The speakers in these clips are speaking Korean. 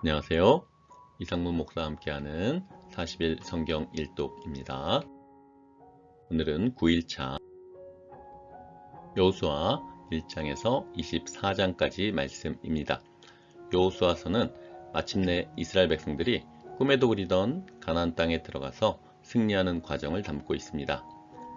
안녕하세요. 이상문 목사와 함께하는 40일 성경 일독입니다. 오늘은 9일차 여호수아 1장에서 24장까지 말씀입니다. 여호수아서는 마침내 이스라엘 백성들이 꿈에도 그리던 가나안 땅에 들어가서 승리하는 과정을 담고 있습니다.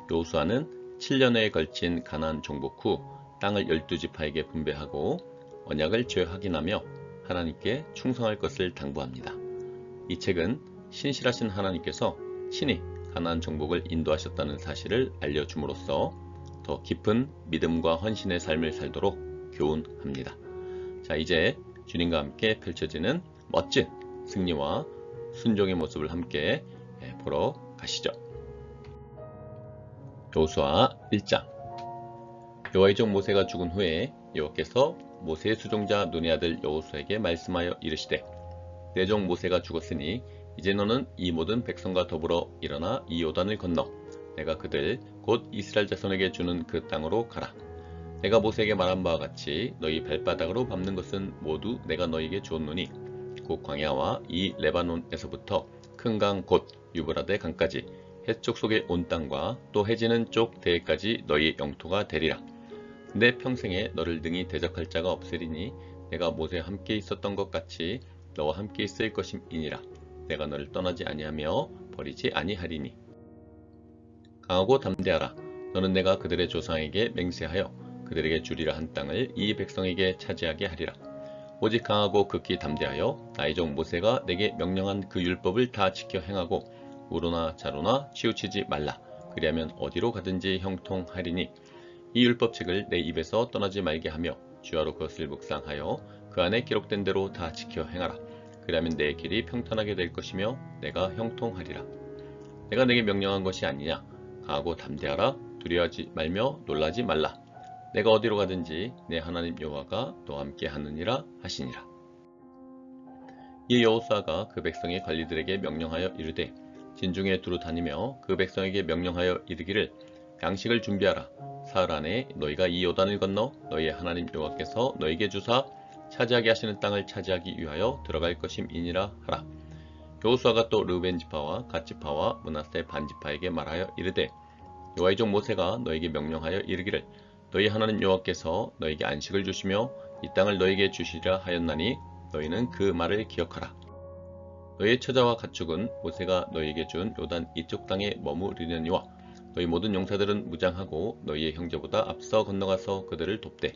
여호수아는 7년에 걸친 가나안 정복 후 땅을 12지파에게 분배하고 언약을 재확인하며 하나님께 충성할 것을 당부합니다. 이 책은 신실하신 하나님께서 친히 가나안 정복을 인도하셨다는 사실을 알려줌으로써 더 깊은 믿음과 헌신의 삶을 살도록 교훈합니다. 자, 이제 주님과 함께 펼쳐지는 멋진 승리와 순종의 모습을 함께 보러 가시죠. 여호수아 1장. 여호와의 종 모세가 죽은 후에 여호와께서 모세의 수종자 눈의 아들 여호수아에게 말씀하여 이르시되 내 종 모세가 죽었으니 이제 너는 이 모든 백성과 더불어 일어나 이 요단을 건너 내가 그들 곧 이스라엘 자손에게 주는 그 땅으로 가라. 내가 모세에게 말한 바와 같이 너희 발바닥으로 밟는 것은 모두 내가 너희에게 주었노니 곧 광야와 이 레바논에서부터 큰 강 곧 유브라데 강까지 해쪽 속의 온 땅과 또 해지는 쪽 대해까지 너희의 영토가 되리라. 내 평생에 너를 능히 대적할 자가 없으리니 내가 모세와 함께 있었던 것 같이 너와 함께 있을 것임이니라. 내가 너를 떠나지 아니하며 버리지 아니하리니. 강하고 담대하라. 너는 내가 그들의 조상에게 맹세하여 그들에게 주리라 한 땅을 이 백성에게 차지하게 하리라. 오직 강하고 극히 담대하여 나의 종 모세가 내게 명령한 그 율법을 다 지켜 행하고 우로나 자로나 치우치지 말라. 그리하면 어디로 가든지 형통하리니 이 율법책을 내 입에서 떠나지 말게 하며 주야로 그것을 묵상하여 그 안에 기록된 대로 다 지켜 행하라. 그리하면 내 길이 평탄하게 될 것이며 내가 형통하리라. 내가 내게 명령한 것이 아니냐. 강하고 담대하라. 두려워하지 말며 놀라지 말라. 내가 어디로 가든지 내 하나님 여호와가 너와 함께 하느니라 하시니라. 이 여호수아가 그 백성의 관리들에게 명령하여 이르되 진중에 두루 다니며 그 백성에게 명령하여 이르기를 양식을 준비하라. 사흘 안에 너희가 이 요단을 건너 너희의 하나님 여호와께서 너희에게 주사 차지하게 하시는 땅을 차지하기 위하여 들어갈 것임이니라 하라. 여호수아가 또 르우벤 지파와 갓 지파와 므낫세 반 지파에게 말하여 이르되 여호와의 종 모세가 너희에게 명령하여 이르기를 너희 하나님 여호와께서 너희에게 안식을 주시며 이 땅을 너희에게 주시리라 하였나니 너희는 그 말을 기억하라. 너희의 처자와 가축은 모세가 너희에게 준 요단 이쪽 땅에 머무르려니와 너희 모든 용사들은 무장하고 너희의 형제보다 앞서 건너가서 그들을 돕되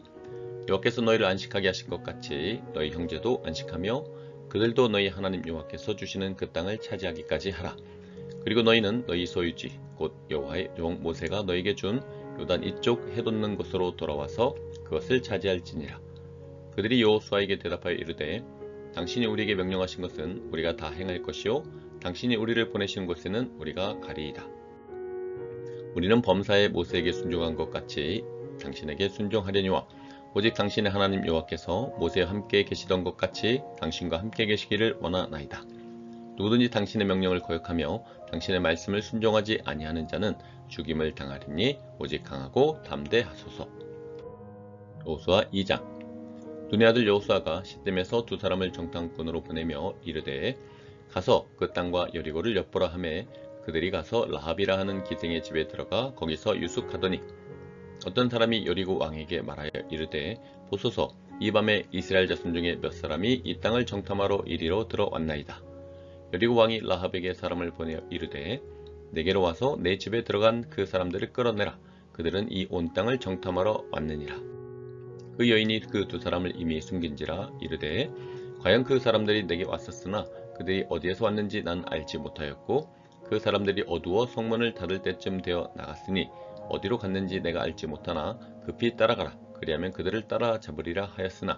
여호와께서 너희를 안식하게 하신 것 같이 너희 형제도 안식하며 그들도 너희 하나님 여호와께서 주시는 그 땅을 차지하기까지 하라. 그리고 너희는 너희 소유지 곧 여호와의 종 모세가 너희에게 준 요단 이쪽 해돋는 곳으로 돌아와서 그것을 차지할지니라. 그들이 여호수아에게 대답하여 이르되 당신이 우리에게 명령하신 것은 우리가 다 행할 것이요 당신이 우리를 보내신 곳에는 우리가 가리이다. 우리는 범사에 모세에게 순종한 것 같이 당신에게 순종하려니와 오직 당신의 하나님 여호와께서 모세와 함께 계시던 것 같이 당신과 함께 계시기를 원하나이다. 누구든지 당신의 명령을 거역하며 당신의 말씀을 순종하지 아니하는 자는 죽임을 당하리니 오직 강하고 담대하소서. 여호수아 2장. 눈의 아들 여호수아가 시셈에서 두 사람을 정탐꾼으로 보내며 이르되 가서 그 땅과 여리고를 엿보라 하매 그들이 가서 라합이라 하는 기생의 집에 들어가 거기서 유숙하더니 어떤 사람이 여리고 왕에게 말하여 이르되 보소서 이 밤에 이스라엘 자손 중에 몇 사람이 이 땅을 정탐하러 이리로 들어왔나이다. 여리고 왕이 라합에게 사람을 보내어 이르되 내게로 와서 내 집에 들어간 그 사람들을 끌어내라. 그들은 이 온 땅을 정탐하러 왔느니라. 그 여인이 그 두 사람을 이미 숨긴지라 이르되 과연 그 사람들이 내게 왔었으나 그들이 어디에서 왔는지 난 알지 못하였고 그 사람들이 어두워 성문을 닫을 때쯤 되어 나갔으니 어디로 갔는지 내가 알지 못하나 급히 따라가라. 그리하면 그들을 따라잡으리라 하였으나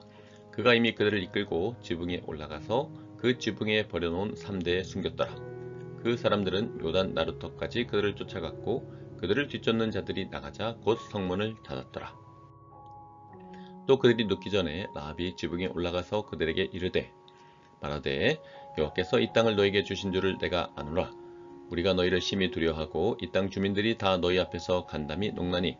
그가 이미 그들을 이끌고 지붕에 올라가서 그 지붕에 버려놓은 3대에 숨겼더라. 그 사람들은 요단 나루터까지 그들을 쫓아갔고 그들을 뒤쫓는 자들이 나가자 곧 성문을 닫았더라. 또 그들이 눕기 전에 라합이 지붕에 올라가서 그들에게 이르되 말하되 여호와께서 이 땅을 너희에게 주신 줄을 내가 아노라. 우리가 너희를 심히 두려워하고 이 땅 주민들이 다 너희 앞에서 간담이 녹나니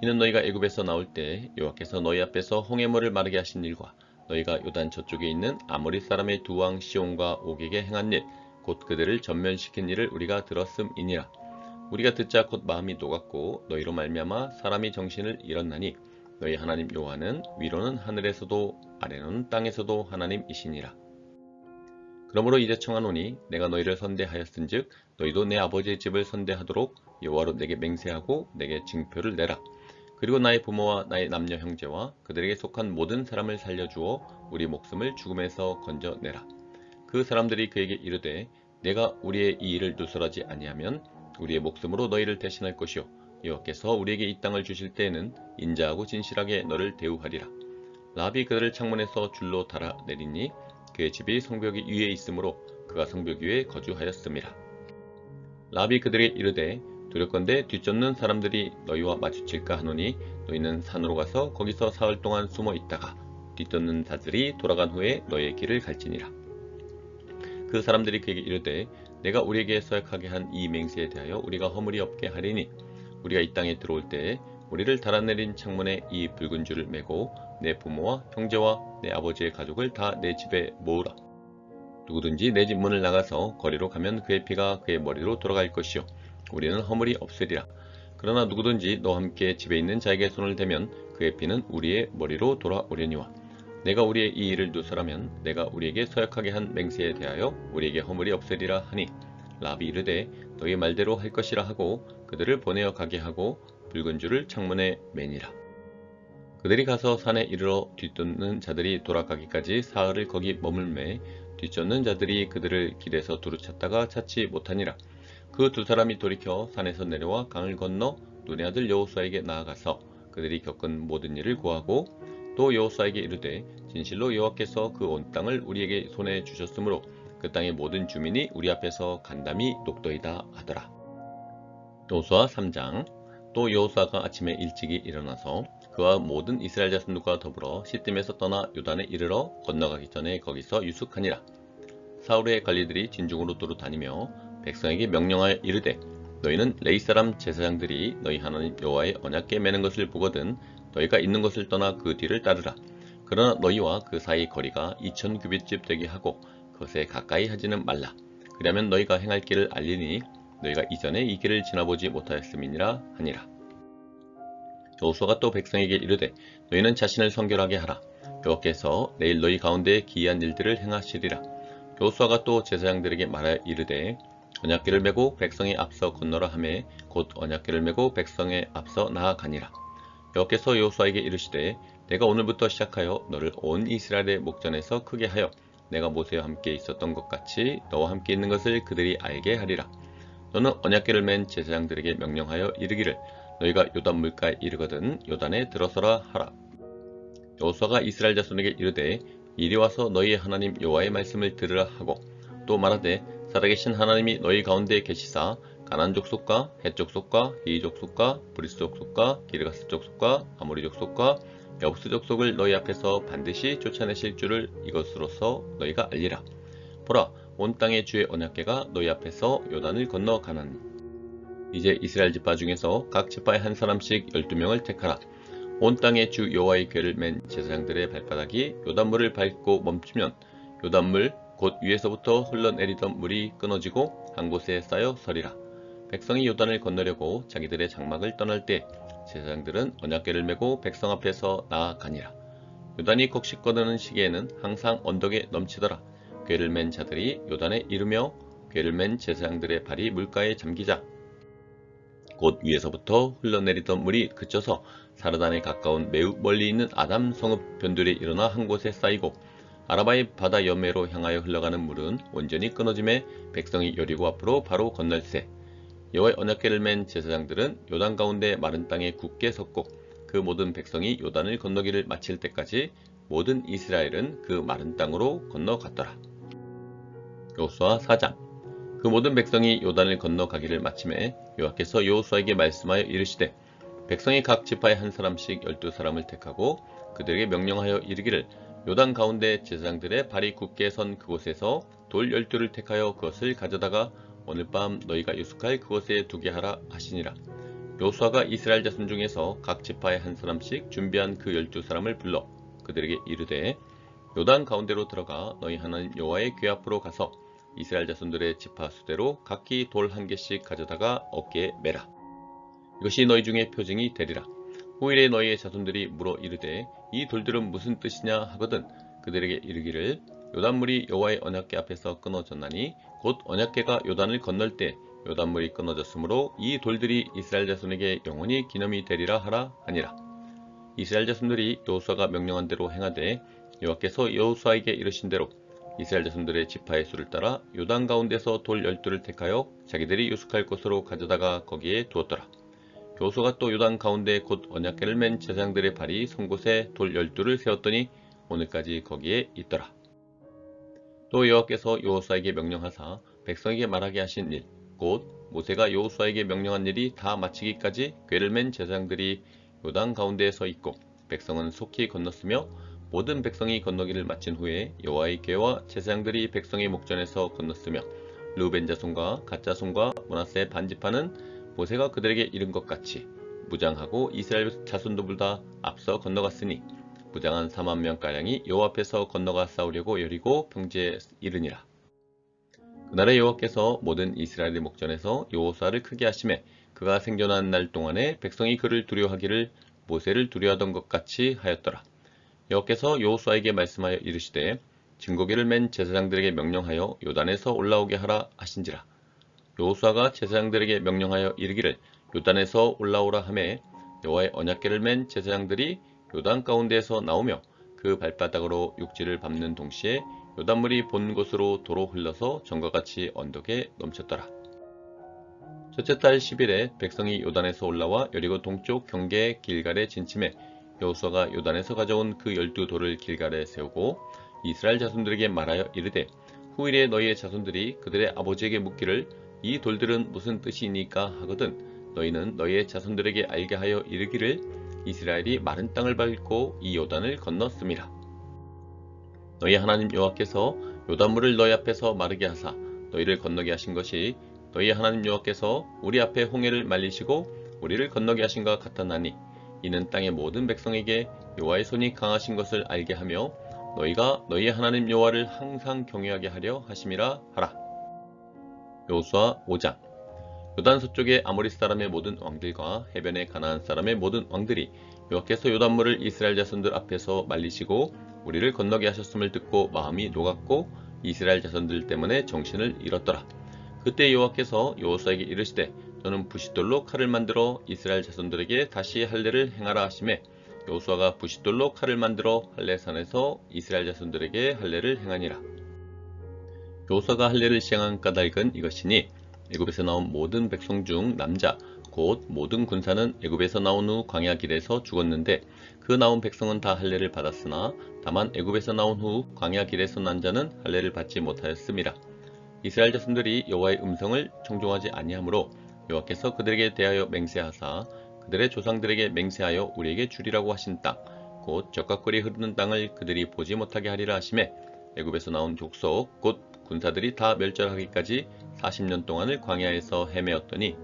이는 너희가 애굽에서 나올 때 여호와께서 너희 앞에서 홍해물을 마르게 하신 일과 너희가 요단 저쪽에 있는 아모리 사람의 두 왕 시온과 옥에게 행한 일 곧 그들을 전면시킨 일을 우리가 들었음이니라. 우리가 듣자 곧 마음이 녹았고 너희로 말미암아 사람이 정신을 잃었나니 너희 하나님 여호와는 위로는 하늘에서도 아래로는 땅에서도 하나님이시니라. 그러므로 이제 청하노니 내가 너희를 선대하였은즉 너희도 내 아버지의 집을 선대하도록 여호와로 내게 맹세하고 내게 징표를 내라. 그리고 나의 부모와 나의 남녀 형제와 그들에게 속한 모든 사람을 살려주어 우리 목숨을 죽음에서 건져내라. 그 사람들이 그에게 이르되 내가 우리의 이 일을 누설하지 아니하면 우리의 목숨으로 너희를 대신할 것이요 여호와께서 우리에게 이 땅을 주실 때에는 인자하고 진실하게 너를 대우하리라. 라합이 그들을 창문에서 줄로 달아 내리니 그의 집이 성벽이 위에 있으므로 그가 성벽 위에 거주하였음이라. 라합이 그들에게 이르되 두렵건대 뒤쫓는 사람들이 너희와 마주칠까 하노니 너희는 산으로 가서 거기서 사흘 동안 숨어 있다가 뒤쫓는 자들이 돌아간 후에 너희의 길을 갈지니라. 그 사람들이 그에게 이르되 내가 우리에게 서약하게 한 이 맹세에 대하여 우리가 허물이 없게 하리니 우리가 이 땅에 들어올 때에 우리를 달아내린 창문에 이 붉은 줄을 매고 내 부모와 형제와 내 아버지의 가족을 다 내 집에 모으라. 누구든지 내 집 문을 나가서 거리로 가면 그의 피가 그의 머리로 돌아갈 것이요 우리는 허물이 없으리라. 그러나 누구든지 너와 함께 집에 있는 자에게 손을 대면 그의 피는 우리의 머리로 돌아오려니와 내가 우리의 이 일을 누설하면 내가 우리에게 서약하게 한 맹세에 대하여 우리에게 허물이 없으리라 하니 라합이 이르되 너희 말대로 할 것이라 하고 그들을 보내어 가게 하고 붉은 줄을 창문에 매니라. 그들이 가서 산에 이르러 뒤쫓는 자들이 돌아가기까지 사흘을 거기 머물매 뒤쫓는 자들이 그들을 길에서 두루 찾다가 찾지 못하니라. 그 두 사람이 돌이켜 산에서 내려와 강을 건너 눈의 아들 여호수아에게 나아가서 그들이 겪은 모든 일을 고하고 또 여호수아에게 이르되 진실로 여호와께서 그 온 땅을 우리에게 손에 주셨으므로 그 땅의 모든 주민이 우리 앞에서 간담이 녹더이다 하더라. 여호수아 3장. 또 여호수아가 아침에 일찍이 일어나서 그와 모든 이스라엘 자손들과 더불어 시딤에서 떠나 요단에 이르러 건너가기 전에 거기서 유숙하니라. 사울의 관리들이 진중으로 두루 다니며 백성에게 명령하여 이르되 너희는 레위 사람 제사장들이 너희 하나님 여호와의 언약궤 매는 것을 보거든 너희가 있는 것을 떠나 그 뒤를 따르라. 그러나 너희와 그 사이 거리가 2000규빗집 되게 하고 그것에 가까이 하지는 말라. 그러면 너희가 행할 길을 알리니 너희가 이전에 이 길을 지나보지 못하였음이니라 하니라. 여호수아가 또 백성에게 이르되 너희는 자신을 성결하게 하라. 여호와께서 내일 너희 가운데 기이한 일들을 행하시리라. 여호수아가 또 제사장들에게 말하여 이르되 언약궤를 메고 백성에 앞서 건너라 하매 곧 언약궤를 메고 백성에 앞서 나아가니라. 여호와께서 여호수아에게 이르시되 내가 오늘부터 시작하여 너를 온 이스라엘의 목전에서 크게 하여 내가 모세와 함께 있었던 것 같이 너와 함께 있는 것을 그들이 알게 하리라. 너는 언약궤를 맨 제사장들에게 명령하여 이르기를 너희가 요단 물가에 이르거든 요단에 들어서라 하라. 여호수아가 이스라엘 자손에게 이르되 이리 와서 너희의 하나님 여호와의 말씀을 들으라 하고 또 말하되 살아계신 하나님이 너희 가운데 계시사 가나안 족속과 헷 족속과 히위 족속과 브리스 족속과 기르가스 족속과 아모리 족속과 여부스 족속을 너희 앞에서 반드시 쫓아내실 줄을 이것으로서 너희가 알리라. 보라, 온 땅의 주의 언약궤가 너희 앞에서 요단을 건너 가나니 이제 이스라엘 지파 중에서 각 지파에 한 사람씩 12명을 택하라. 온 땅의 주 여호와의 궤를 맨 제사장들의 발바닥이 요단물을 밟고 멈추면 요단물 곧 위에서부터 흘러내리던 물이 끊어지고 한 곳에 쌓여 서리라. 백성이 요단을 건너려고 자기들의 장막을 떠날 때 제사장들은 언약궤를 메고 백성 앞에서 나아가니라. 요단이 곡식 거두는 시기에는 항상 언덕에 넘치더라. 궤를 맨 자들이 요단에 이르며 궤를 맨 제사장들의 발이 물가에 잠기자 곧 위에서부터 흘러내리던 물이 그쳐서 사르단에 가까운 매우 멀리 있는 아담 성읍 변들에 일어나 한 곳에 쌓이고 아라바의 바다 연매로 향하여 흘러가는 물은 온전히 끊어짐에 백성이 여리고 앞으로 바로 건널세. 여호와의 언약궤를 맨 제사장들은 요단 가운데 마른 땅에 굳게 섰고 그 모든 백성이 요단을 건너기를 마칠 때까지 모든 이스라엘은 그 마른 땅으로 건너갔더라. 여호수아 4장. 그 모든 백성이 요단을 건너가기를 마침에 여호와께서 여호수아에게 말씀하여 이르시되 백성이 각 지파에 한 사람씩 12사람을 택하고 그들에게 명령하여 이르기를 요단 가운데 제사장들의 발이 굳게 선 그곳에서 돌 12를 택하여 그것을 가져다가 오늘 밤 너희가 유숙할 그곳에 두게 하라 하시니라. 여호수아가 이스라엘 자손 중에서 각 지파에 한 사람씩 준비한 그 12사람을 불러 그들에게 이르되 요단 가운데로 들어가 너희 하나님 여호와의 궤 앞으로 가서 이스라엘 자손들의 지파 수대로 각기 돌 한 개씩 가져다가 어깨에 매라. 이것이 너희 중에 표징이 되리라. 후일에 너희의 자손들이 물어 이르되 이 돌들은 무슨 뜻이냐 하거든 그들에게 이르기를 요단물이 여호와의 언약궤 앞에서 끊어졌나니 곧 언약궤가 요단을 건널 때 요단물이 끊어졌으므로 이 돌들이 이스라엘 자손에게 영원히 기념이 되리라 하라 하니라. 이스라엘 자손들이 여호수아가 명령한 대로 행하되 여호와께서 여호수아에게 이르신 대로 이스라엘 자손들의 지파의 수를 따라 요단 가운데서 돌 12를 택하여 자기들이 유숙할 곳으로 가져다가 거기에 두었더라. 여호수아가 또 요단 가운데 곧 언약궤를 맨 제사장들의 발이 선 곳에 돌 12를 세웠더니 오늘까지 거기에 있더라. 또 여호와께서 여호수아에게 명령하사 백성에게 말하게 하신 일, 곧 모세가 여호수아에게 명령한 일이 다 마치기까지 궤를 맨 제사장들이 요단 가운데에 서 있고 백성은 속히 건넜으며 모든 백성이 건너기를 마친 후에 여호와의 궤와 제사장들이 백성의 목전에서 건넜으며 르우벤 자손과 갓 자손과 므낫세 반지파는 모세가 그들에게 이른 것 같이 무장하고 이스라엘 자손들보다 앞서 건너갔으니 무장한 4만 명가량이 여호와 앞에서 건너가 싸우려고 여리고 평지에 이르니라. 그날에 여호와께서 모든 이스라엘의 목전에서 여호수아를 크게 하시매 그가 생존한 날 동안에 백성이 그를 두려워하기를 모세를 두려워하던 것 같이 하였더라. 여호와께서 여호수아에게 말씀하여 이르시되 증거기를 맨 제사장들에게 명령하여 요단에서 올라오게 하라 하신지라. 여호수아가 제사장들에게 명령하여 이르기를 요단에서 올라오라 하매 여호와의 언약궤를 맨 제사장들이 요단 가운데에서 나오며 그 발바닥으로 육지를 밟는 동시에 요단물이 본 곳으로 도로 흘러서 전과 같이 언덕에 넘쳤더라. 첫째 달 10일에 백성이 요단에서 올라와 여리고 동쪽 경계 길갈에 진침해 여호수아가 요단에서 가져온 그 12돌을 길갈에 세우고 이스라엘 자손들에게 말하여 이르되 후일에 너희의 자손들이 그들의 아버지에게 묻기를 이 돌들은 무슨 뜻이니까 하거든 너희는 너희의 자손들에게 알게 하여 이르기를 이스라엘이 마른 땅을 밟고 이 요단을 건넜음이라. 너희 하나님 여호와께서 요단물을 너희 앞에서 마르게 하사 너희를 건너게 하신 것이 너희 하나님 여호와께서 우리 앞에 홍해를 말리시고 우리를 건너게 하신 것 같았나니 이는 땅의 모든 백성에게 여호와의 손이 강하신 것을 알게 하며 너희가 너희 하나님 여호와를 항상 경외하게 하려 하심이라 하라. 여호수아 5장. 요단 서쪽의 아모리 사람의 모든 왕들과 해변의 가나안 사람의 모든 왕들이 여호와께서 요단물을 이스라엘 자손들 앞에서 말리시고 우리를 건너게 하셨음을 듣고 마음이 녹았고 이스라엘 자손들 때문에 정신을 잃었더라. 그때 여호와께서 여호수아에게 이르시되 너는 부싯돌로 칼을 만들어 이스라엘 자손들에게 다시 할례를 행하라 하시매 여호수아가 부싯돌로 칼을 만들어 할례산에서 이스라엘 자손들에게 할례를 행하니라. 여호수아가 할례를 시행한 까닭은 이것이니 애굽에서 나온 모든 백성 중 남자 곧 모든 군사는 애굽에서 나온 후 광야 길에서 죽었는데 그 나온 백성은 다 할례를 받았으나 다만 애굽에서 나온 후 광야 길에서 난 자는 할례를 받지 못하였음이라. 이스라엘 자손들이 여호와의 음성을 청종하지 아니하므로 여호와께서 그들에게 대하여 맹세하사 그들의 조상들에게 맹세하여 우리에게 주리라고 하신 땅 곧 젖과 꿀이 흐르는 땅을 그들이 보지 못하게 하리라 하시매 애굽에서 나온 족속 곧 군사들이 다 멸절하기까지 40년 동안을 광야에서 헤매었더니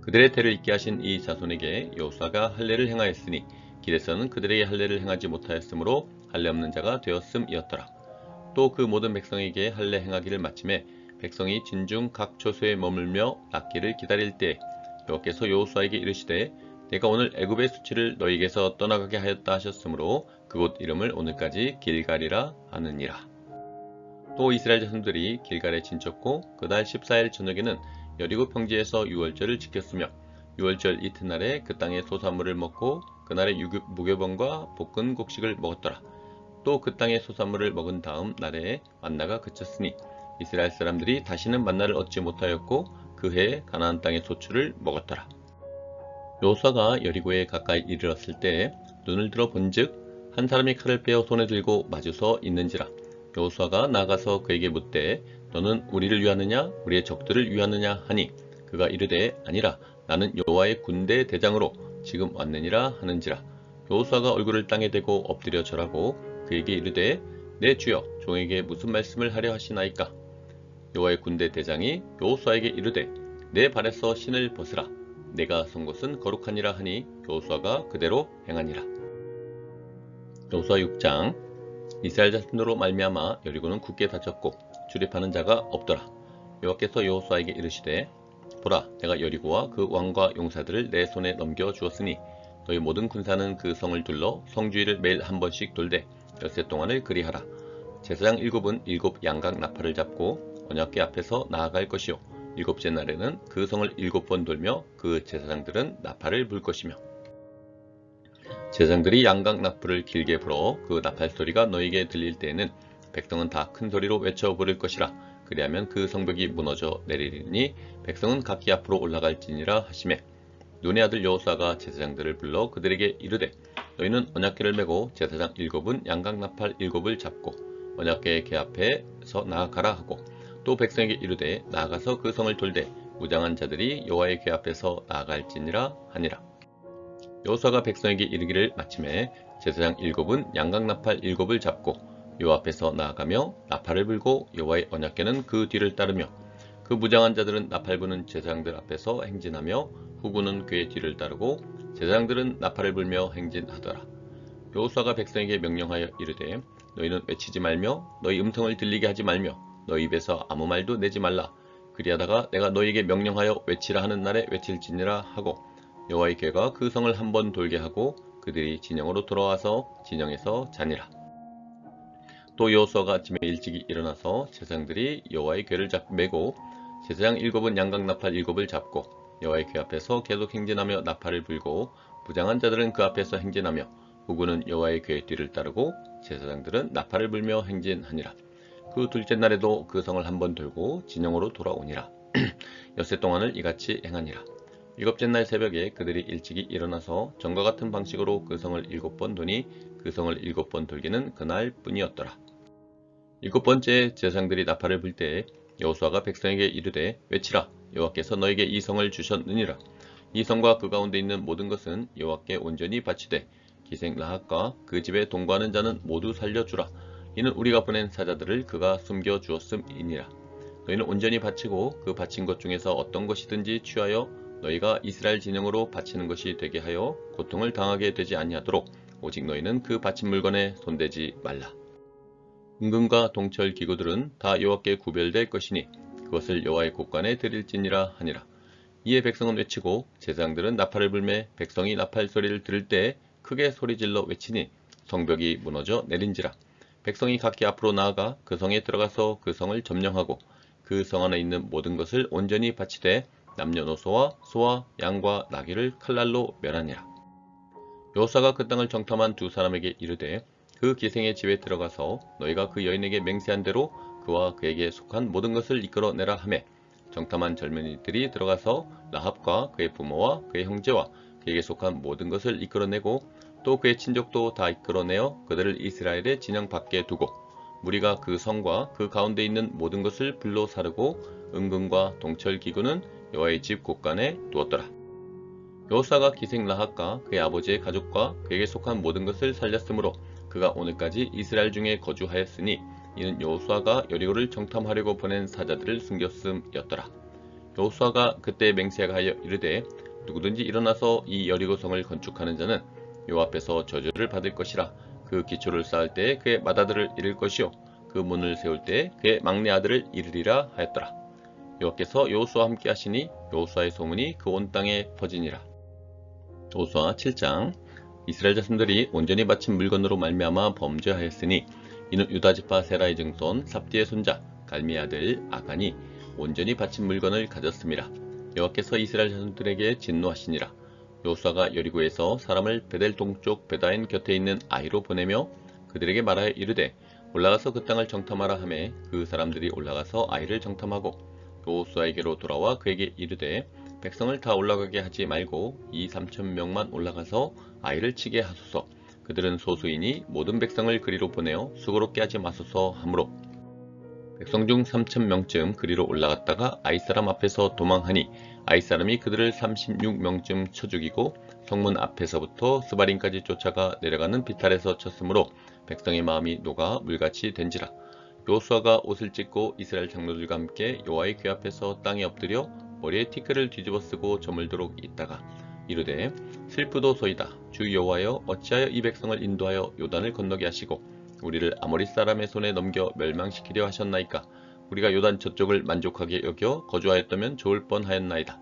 그들의 대를 잇게 하신 이 자손에게 여호수아가 할례를 행하였으니 길에서는 그들에게 할례를 행하지 못하였으므로 할례 없는 자가 되었음이었더라. 또 그 모든 백성에게 할례 행하기를 마침에 백성이 진중 각 초소에 머물며 낫기를 기다릴 때 여호와께서 여호수아에게 이르시되 내가 오늘 애굽의 수치를 너희에게서 떠나가게 하였다 하셨으므로 그곳 이름을 오늘까지 길갈이라 하느니라. 또 이스라엘 자손들이 길갈에 진쳤고 그달 14일 저녁에는 여리고 평지에서 유월절을 지켰으며 유월절 이튿날에 그 땅의 소산물을 먹고 그날에 무교병과 볶은 곡식을 먹었더라. 또 그 땅의 소산물을 먹은 다음 날에 만나가 그쳤으니 이스라엘 사람들이 다시는 만나를 얻지 못하였고 그 해에 가나안 땅의 소출을 먹었더라. 여호수아가 여리고에 가까이 이르렀을 때 눈을 들어 본즉 한 사람이 칼을 빼어 손에 들고 마주서 있는지라. 여호수아가 나가서 그에게 묻되 너는 우리를 위하느냐 우리의 적들을 위하느냐 하니 그가 이르되 아니라 나는 여호와의 군대 대장으로 지금 왔느니라 하는지라. 여호수아가 얼굴을 땅에 대고 엎드려 절하고 그에게 이르되 내 주여 종에게 무슨 말씀을 하려 하시나이까. 여호와의 군대 대장이 여호수아에게 이르되 내 발에서 신을 벗으라 내가 선 곳은 거룩하니라 하니 여호수아가 그대로 행하니라. 여호수아 6장. 이스라엘 자손으로 말미암아 여리고는 굳게 닫혔고 출입하는 자가 없더라. 여호와께서 여호수아에게 이르시되 보라, 내가 여리고와 그 왕과 용사들을 내 손에 넘겨 주었으니 너희 모든 군사는 그 성을 둘러 성주위를 매일 한 번씩 돌되 엿새 동안을 그리하라. 제사장 7은 7 양각 나팔을 잡고 언약궤 앞에서 나아갈 것이요 일곱째 날에는 그 성을 7번 돌며 그 제사장들은 나팔을 불 것이며 제사장들이 양각 나팔을 길게 불어 그 나팔 소리가 너희에게 들릴 때에는 백성은 다 큰 소리로 외쳐 부를 것이라. 그리하면 그 성벽이 무너져 내리리니 백성은 각기 앞으로 올라갈지니라 하시매 눈의 아들 여호수아가 제사장들을 불러 그들에게 이르되 너희는 언약궤를 메고 제사장 7은 양각 나팔 7을 잡고 언약궤의 궤 앞에서 나아가라 하고 또 백성에게 이르되 나아가서 그 성을 돌되 무장한 자들이 여호와의 궤 앞에서 나아갈지니라 하니라. 여호수아가 백성에게 이르기를 마침에 제사장 7은 양각 나팔 7을 잡고 여호와 앞에서 나아가며 나팔을 불고 여호와의 언약궤는 그 뒤를 따르며 그 무장한 자들은 나팔 부는 제사장들 앞에서 행진하며 후군은 그의 뒤를 따르고 제사장들은 나팔을 불며 행진하더라. 여호수아가 백성에게 명령하여 이르되 너희는 외치지 말며 너희 음성을 들리게 하지 말며 너희 입에서 아무 말도 내지 말라. 그리하다가 내가 너희에게 명령하여 외치라 하는 날에 외칠지니라 하고 여호와의 궤가 그 성을 한 번 돌게 하고 그들이 진영으로 돌아와서 진영에서 자니라. 또 여호수아가 아침에 일찍이 일어나서 제사장들이 여호와의 궤를 메고 제사장 7은 양각 나팔 7을 잡고 여호와의 궤 앞에서 계속 행진하며 나팔을 불고 무장한 자들은 그 앞에서 행진하며 후군은 여호와의 궤의 뒤를 따르고 제사장들은 나팔을 불며 행진하니라. 그 둘째 날에도 그 성을 한 번 돌고 진영으로 돌아오니라. 엿새 동안을 이같이 행하니라. 일곱째 날 새벽에 그들이 일찍이 일어나서 전과 같은 방식으로 그 성을 7번 도니 그 성을 7번 돌기는 그날 뿐이었더라. 7번째 제사장들이 나팔을 불 때에 여호수아가 백성에게 이르되 외치라. 여호와께서 너에게 이 성을 주셨느니라. 이 성과 그 가운데 있는 모든 것은 여호와께 온전히 바치되 기생 라합과 그 집에 동거하는 자는 모두 살려주라. 이는 우리가 보낸 사자들을 그가 숨겨 주었음이니라. 너희는 온전히 바치고 그 바친 것 중에서 어떤 것이든지 취하여 너희가 이스라엘 진영으로 바치는 것이 되게 하여 고통을 당하게 되지 아니하도록 오직 너희는 그 바친 물건에 손대지 말라. 은금과 동철 기구들은 다 여호와께 구별될 것이니 그것을 여호와의 곳간에 드릴지니라 하니라. 이에 백성은 외치고 제사장들은 나팔을 불매 백성이 나팔 소리를 들을 때에 크게 소리질러 외치니 성벽이 무너져 내린지라. 백성이 각기 앞으로 나아가 그 성에 들어가서 그 성을 점령하고 그 성 안에 있는 모든 것을 온전히 바치되 남녀노소와 소와 양과 나귀를 칼날로 멸하니라. 여호수아가 그 땅을 정탐한 두 사람에게 이르되 그 기생의 집에 들어가서 너희가 그 여인에게 맹세한 대로 그와 그에게 속한 모든 것을 이끌어내라 하매 정탐한 젊은이들이 들어가서 라합과 그의 부모와 그의 형제와 그에게 속한 모든 것을 이끌어내고 또 그의 친족도 다 이끌어내어 그들을 이스라엘의 진영 밖에 두고 무리가 그 성과 그 가운데 있는 모든 것을 불로 사르고 은금과 동철 기구는 여호와의 집 곳간에 두었더라. 여호수아가 기생 라합과 그의 아버지의 가족과 그에게 속한 모든 것을 살렸으므로 그가 오늘까지 이스라엘 중에 거주하였으니 이는 여호수아가 여리고를 정탐하려고 보낸 사자들을 숨겼음이었더라. 여호수아가 그때 맹세하여 이르되 누구든지 일어나서 이 여리고 성을 건축하는 자는 여호와 앞에서 저주를 받을 것이라. 그 기초를 쌓을 때에 그의 맏아들을 잃을 것이요 그 문을 세울 때에 그의 막내 아들을 잃으리라 하였더라. 여호와께서 여호수아와 함께 하시니 여호수아의 소문이 그 온 땅에 퍼지니라. 여호수아 7장. 이스라엘 자손들이 온전히 바친 물건으로 말미암아 범죄하였으니 이는 유다지파 세라의 증손 삽디의 손자 갈미의 아들 아간이 온전히 바친 물건을 가졌음이라. 여호와께서 이스라엘 자손들에게 진노하시니라. 여호수아가 여리고에서 사람을 베델 동쪽 베다인 곁에 있는 아이로 보내며 그들에게 말하여 이르되 올라가서 그 땅을 정탐하라 하매 그 사람들이 올라가서 아이를 정탐하고 여호수아에게로 돌아와 그에게 이르되 백성을 다 올라가게 하지 말고 2,3,000명만 올라가서 아이를 치게 하소서. 그들은 소수이니 모든 백성을 그리로 보내어 수고롭게 하지 마소서 하므로 백성 중 3,000명쯤 그리로 올라갔다가 아이사람 앞에서 도망하니 아이사람이 그들을 36명쯤 쳐 죽이고 성문 앞에서부터 스바림까지 쫓아가 내려가는 비탈에서 쳤으므로 백성의 마음이 녹아 물같이 된지라. 여호수아가 옷을 찢고 이스라엘 장로들과 함께 여호와의 궤 앞에서 땅에 엎드려 머리에 티끌을 뒤집어 쓰고 저물도록 있다가 이르되 슬프도소이다. 주 여호와여 어찌하여 이 백성을 인도하여 요단을 건너게 하시고 우리를 아모리 사람의 손에 넘겨 멸망시키려 하셨나이까. 우리가 요단 저쪽을 만족하게 여겨 거주하였다면 좋을 뻔하였나이다.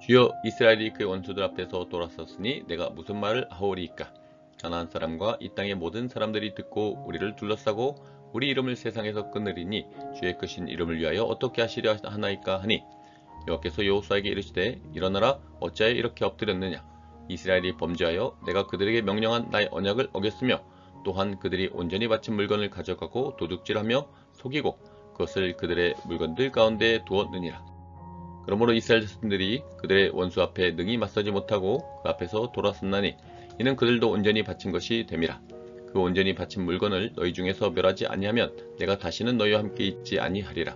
주여, 이스라엘이 그의 원수들 앞에서 돌아섰으니 내가 무슨 말을 하오리이까. 가나안 사람과 이 땅의 모든 사람들이 듣고 우리를 둘러싸고 우리 이름을 세상에서 끊으리니 주의 크신 이름을 위하여 어떻게 하시려 하나이까 하니, 여호와께서 여호수아에게 이르시되 일어나라. 어찌하여 이렇게 엎드렸느냐. 이스라엘이 범죄하여 내가 그들에게 명령한 나의 언약을 어겼으며 또한 그들이 온전히 바친 물건을 가져가고 도둑질하며 속이고 그것을 그들의 물건들 가운데 두었느니라. 그러므로 이스라엘 자손들이 그들의 원수 앞에 능히 맞서지 못하고 그 앞에서 돌아섰나니 이는 그들도 온전히 바친 것이 됨이라. 그 온전히 바친 물건을 너희 중에서 멸하지 아니하면 내가 다시는 너희와 함께 있지 아니하리라.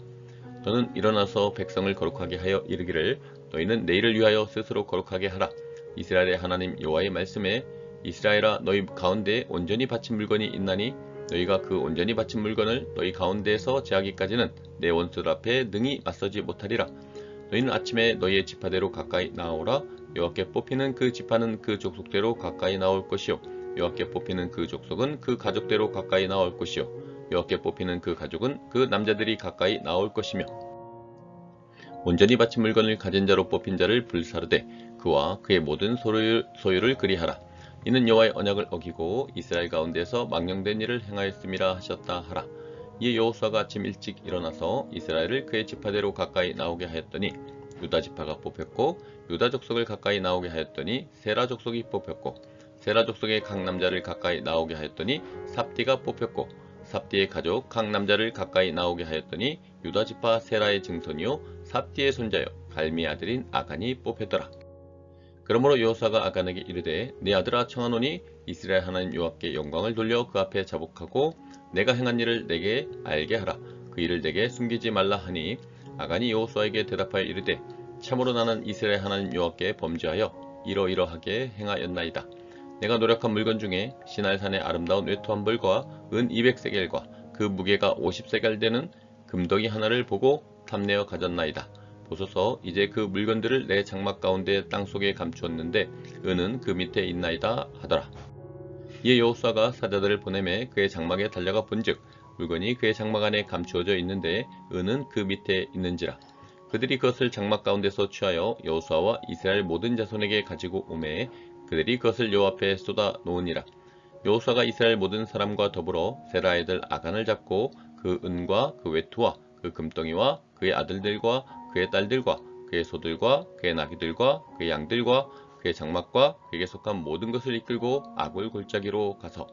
너는 일어나서 백성을 거룩하게 하여 이르기를 너희는 내일을 위하여 스스로 거룩하게 하라. 이스라엘의 하나님 여호와의 말씀에 이스라엘아, 너희 가운데 온전히 바친 물건이 있나니 너희가 그 온전히 바친 물건을 너희 가운데에서 제하기까지는 내 원수들 앞에 능히 맞서지 못하리라. 너희는 아침에 너희의 지파대로 가까이 나오라. 여호와께 뽑히는 그 지파는 그 족속대로 가까이 나올 것이요 여호와께 뽑히는 그 족속은 그 가족대로 가까이 나올 것이요 여호와께 뽑히는 그 가족은 그 남자들이 가까이 나올 것이며, 온전히 바친 물건을 가진 자로 뽑힌 자를 불사르되 그와 그의 모든 소유를 그리하라. 이는 여호와의 언약을 어기고 이스라엘 가운데서 망령된 일을 행하였음이라 하셨다 하라. 이에 여호수아가 아침 일찍 일어나서 이스라엘을 그의 지파대로 가까이 나오게 하였더니 유다 지파가 뽑혔고, 유다 족속을 가까이 나오게 하였더니 세라 족속이 뽑혔고, 세라 족속의 각 남자를 가까이 나오게 하였더니 삽디가 뽑혔고, 삽디의 가족 각 남자를 가까이 나오게 하였더니 유다 지파 세라의 증손이요 삽디의 손자요 갈미 아들인 아간이 뽑혔더라. 그러므로 여호수아가 아간에게 이르되 내 아들아 청하노니 이스라엘 하나님 여호와께 영광을 돌려 그 앞에 자복하고 내가 행한 일을 내게 알게 하라. 그 일을 내게 숨기지 말라 하니, 아간이 여호수아에게 대답하여 이르되 참으로 나는 이스라엘 하나님 여호와께 범죄하여 이러이러하게 행하였나이다. 내가 노력한 물건 중에 시날산의 아름다운 외투 한 벌과 은 200세겔과 그 무게가 50세겔 되는 금덩이 하나를 보고 탐내어 가졌나이다. 보소서, 이제 그 물건들을 내 장막 가운데 땅속에 감추었는데 은은 그 밑에 있나이다 하더라. 이에 여호수아가 사자들을 보내매 그의 장막에 달려가 본즉 물건이 그의 장막 안에 감추어져 있는데 은은 그 밑에 있는지라. 그들이 그것을 장막 가운데서 취하여 여호수아와 이스라엘 모든 자손에게 가지고 오매 그들이 그것을 여호와 앞에 쏟아 놓으니라. 여호수아가 이스라엘 모든 사람과 더불어 세라 애들 아간을 잡고 그 은과 그 외투와 그 금덩이와 그의 아들들과 그의 딸들과 그의 소들과 그의 나귀들과 그의 양들과 그의 장막과 그에게 속한 모든 것을 이끌고 아굴 골짜기로 가서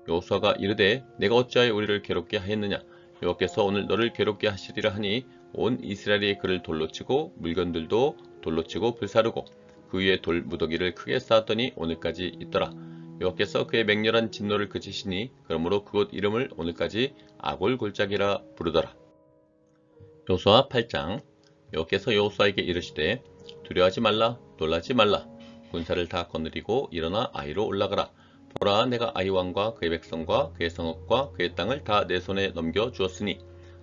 여호수아가 이르되 내가 어찌하여 우리를 괴롭게 하였느냐. 여호와께서 오늘 너를 괴롭게 하시리라 하니 온 이스라엘이 그를 돌로 치고 물건들도 돌로 치고 불사르고 그 위에 돌 무더기를 크게 쌓았더니 오늘까지 있더라. 여호와께서 그의 맹렬한 진노를 그치시니 그러므로 그곳 이름을 오늘까지 아골 골짜기라 부르더라. 여호수아 8장. 여호와께서 여호수아에게 이르시되 두려워하지 말라, 놀라지 말라. 군사를 다 거느리고 일어나 아이로 올라가라. 보라, 내가 아이 왕과 그의 백성과 그의 성읍과 그의 땅을 다 내 손에 넘겨 주었으니